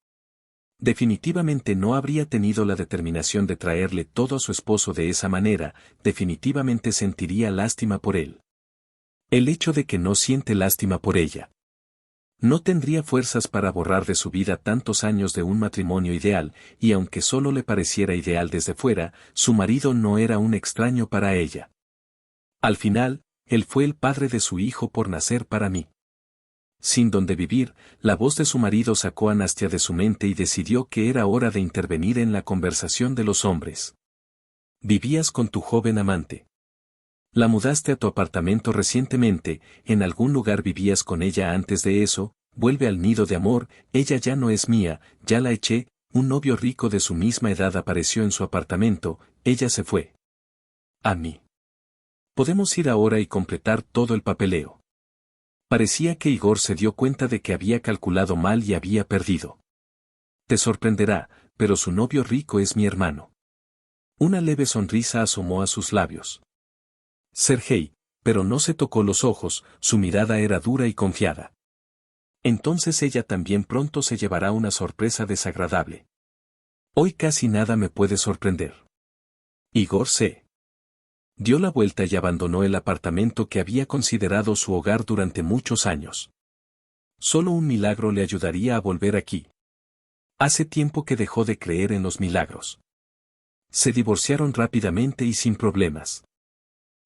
Definitivamente no habría tenido la determinación de traerle todo a su esposo de esa manera, definitivamente sentiría lástima por él. El hecho de que no siente lástima por ella. No tendría fuerzas para borrar de su vida tantos años de un matrimonio ideal, y aunque solo le pareciera ideal desde fuera, su marido no era un extraño para ella. Al final, él fue el padre de su hijo por nacer para mí. Sin donde vivir, la voz de su marido sacó a Nastya de su mente y decidió que era hora de intervenir en la conversación de los hombres. Vivías con tu joven amante. La mudaste a tu apartamento recientemente, en algún lugar vivías con ella antes de eso. Vuelve al nido de amor, ella ya no es mía, ya la eché. Un novio rico de su misma edad apareció en su apartamento, ella se fue. A mí. Podemos ir ahora y completar todo el papeleo. Parecía que Igor se dio cuenta de que había calculado mal y había perdido. Te sorprenderá, pero su novio rico es mi hermano. Una leve sonrisa asomó a sus labios. Sergei, pero no se tocó los ojos, su mirada era dura y confiada. Entonces ella también pronto se llevará una sorpresa desagradable. Hoy casi nada me puede sorprender. Igor se dio la vuelta y abandonó el apartamento que había considerado su hogar durante muchos años. Solo un milagro le ayudaría a volver aquí. Hace tiempo que dejó de creer en los milagros. Se divorciaron rápidamente y sin problemas.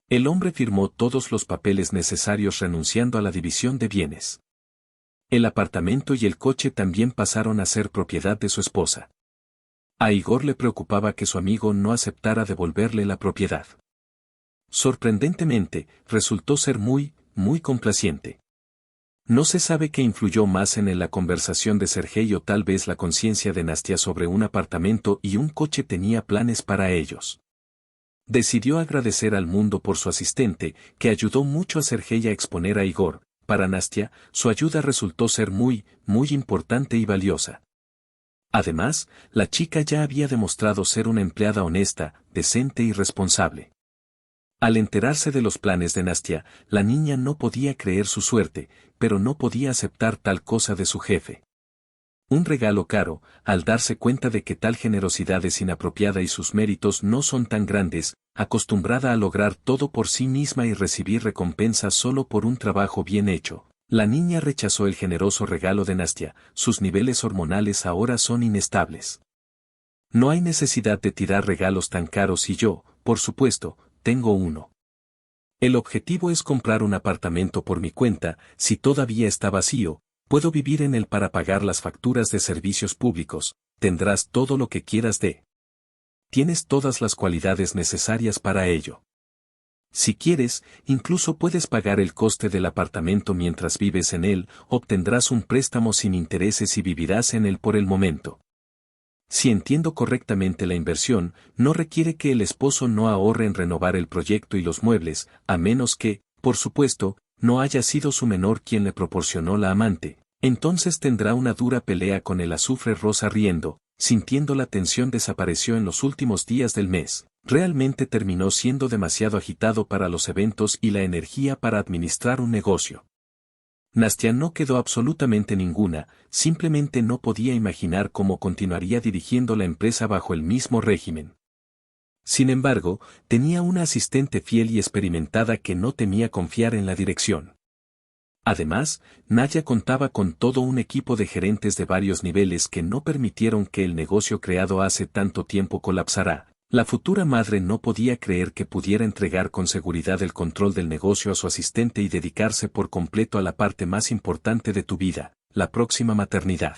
El hombre firmó todos los papeles necesarios renunciando a la división de bienes. El apartamento y el coche también pasaron a ser propiedad de su esposa. A Igor le preocupaba que su amigo no aceptara devolverle la propiedad. Sorprendentemente, resultó ser muy complaciente. No se sabe qué influyó más en la conversación de Sergei o tal vez la conciencia de Nastya sobre un apartamento y un coche tenía planes para ellos. Decidió agradecer al mundo por su asistente, que ayudó mucho a Sergei a exponer a Igor. Para Nastya, su ayuda resultó ser muy importante y valiosa. Además, la chica ya había demostrado ser una empleada honesta, decente y responsable. Al enterarse de los planes de Nastya, la niña no podía creer su suerte, pero no podía aceptar tal cosa de su jefe. Un regalo caro, al darse cuenta de que tal generosidad es inapropiada y sus méritos no son tan grandes, acostumbrada a lograr todo por sí misma y recibir recompensa solo por un trabajo bien hecho. La niña rechazó el generoso regalo de Nastya, sus niveles hormonales ahora son inestables. No hay necesidad de tirar regalos tan caros y yo, por supuesto, tengo uno. El objetivo es comprar un apartamento por mi cuenta, si todavía está vacío, puedo vivir en él para pagar las facturas de servicios públicos, tendrás todo lo que quieras de. Tienes todas las cualidades necesarias para ello. Si quieres, incluso puedes pagar el coste del apartamento mientras vives en él, obtendrás un préstamo sin intereses y vivirás en él por el momento. Si entiendo correctamente la inversión, no requiere que el esposo no ahorre en renovar el proyecto y los muebles, a menos que, por supuesto, no haya sido su menor quien le proporcionó la amante. Entonces tendrá una dura pelea con el azufre rosa riendo, sintiendo la tensión desapareció en los últimos días del mes. Realmente terminó siendo demasiado agitado para los eventos y la energía para administrar un negocio. Nastya no quedó absolutamente ninguna, simplemente no podía imaginar cómo continuaría dirigiendo la empresa bajo el mismo régimen. Sin embargo, tenía una asistente fiel y experimentada que no temía confiar en la dirección. Además, Nadia contaba con todo un equipo de gerentes de varios niveles que no permitieron que el negocio creado hace tanto tiempo colapsara. La futura madre no podía creer que pudiera entregar con seguridad el control del negocio a su asistente y dedicarse por completo a la parte más importante de tu vida, la próxima maternidad.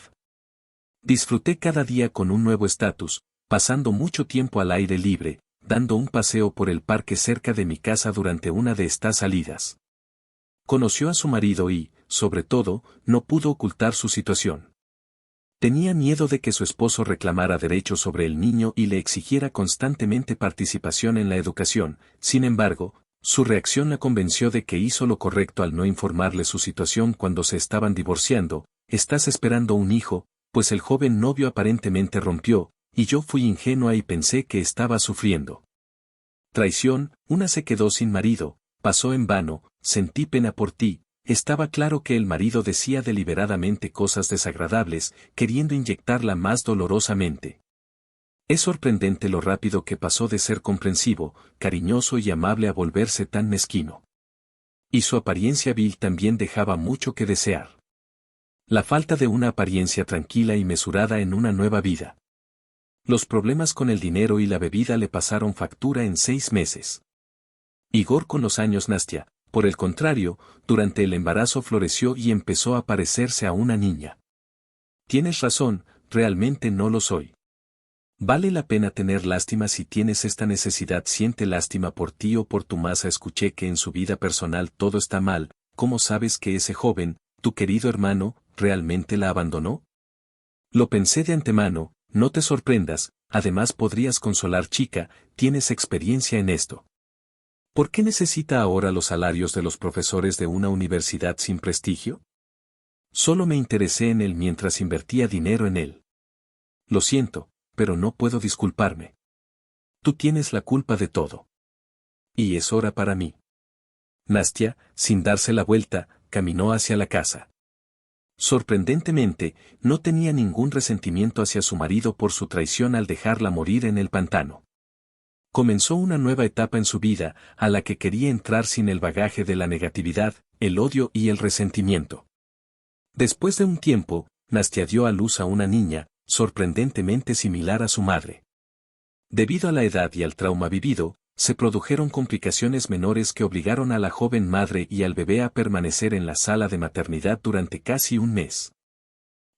Disfruté cada día con un nuevo estatus, pasando mucho tiempo al aire libre, dando un paseo por el parque cerca de mi casa durante una de estas salidas. Conoció a su marido y, sobre todo, no pudo ocultar su situación. Tenía miedo de que su esposo reclamara derechos sobre el niño y le exigiera constantemente participación en la educación. Sin embargo, su reacción la convenció de que hizo lo correcto al no informarle su situación cuando se estaban divorciando. Estás esperando un hijo, pues el joven novio aparentemente rompió, y yo fui ingenua y pensé que estaba sufriendo. Traición, una se quedó sin marido, pasó en vano, sentí pena por ti. Estaba claro que el marido decía deliberadamente cosas desagradables, queriendo inyectarla más dolorosamente. Es sorprendente lo rápido que pasó de ser comprensivo, cariñoso y amable a volverse tan mezquino. Y su apariencia vil también dejaba mucho que desear. La falta de una apariencia tranquila y mesurada en una nueva vida. Los problemas con el dinero y la bebida le pasaron factura en 6 meses. Igor con los años Nastya, por el contrario, durante el embarazo floreció y empezó a parecerse a una niña. Tienes razón, realmente no lo soy. Vale la pena tener lástima si tienes esta necesidad. Siente lástima por ti o por tu masa. Escuché que en su vida personal todo está mal. ¿Cómo sabes que ese joven, tu querido hermano, realmente la abandonó? Lo pensé de antemano, no te sorprendas, además podrías consolar chica, tienes experiencia en esto. ¿Por qué necesita ahora los salarios de los profesores de una universidad sin prestigio? Solo me interesé en él mientras invertía dinero en él. Lo siento, pero no puedo disculparme. Tú tienes la culpa de todo. Y es hora para mí. Nastya, sin darse la vuelta, caminó hacia la casa. Sorprendentemente, no tenía ningún resentimiento hacia su marido por su traición al dejarla morir en el pantano. Comenzó una nueva etapa en su vida, a la que quería entrar sin el bagaje de la negatividad, el odio y el resentimiento. Después de un tiempo, Nastya dio a luz a una niña, sorprendentemente similar a su madre. Debido a la edad y al trauma vivido, se produjeron complicaciones menores que obligaron a la joven madre y al bebé a permanecer en la sala de maternidad durante casi un mes.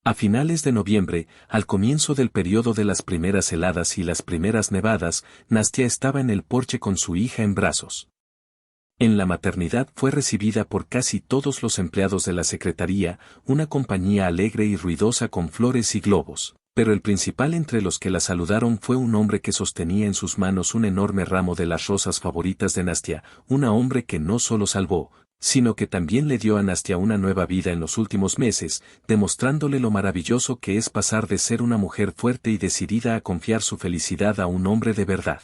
A finales de noviembre, al comienzo del periodo de las primeras heladas y las primeras nevadas, Nastya estaba en el porche con su hija en brazos. En la maternidad fue recibida por casi todos los empleados de la secretaría, una compañía alegre y ruidosa con flores y globos, pero el principal entre los que la saludaron fue un hombre que sostenía en sus manos un enorme ramo de las rosas favoritas de Nastya, un hombre que no solo salvó, sino que también le dio a Nastya una nueva vida en los últimos meses, demostrándole lo maravilloso que es pasar de ser una mujer fuerte y decidida a confiar su felicidad a un hombre de verdad.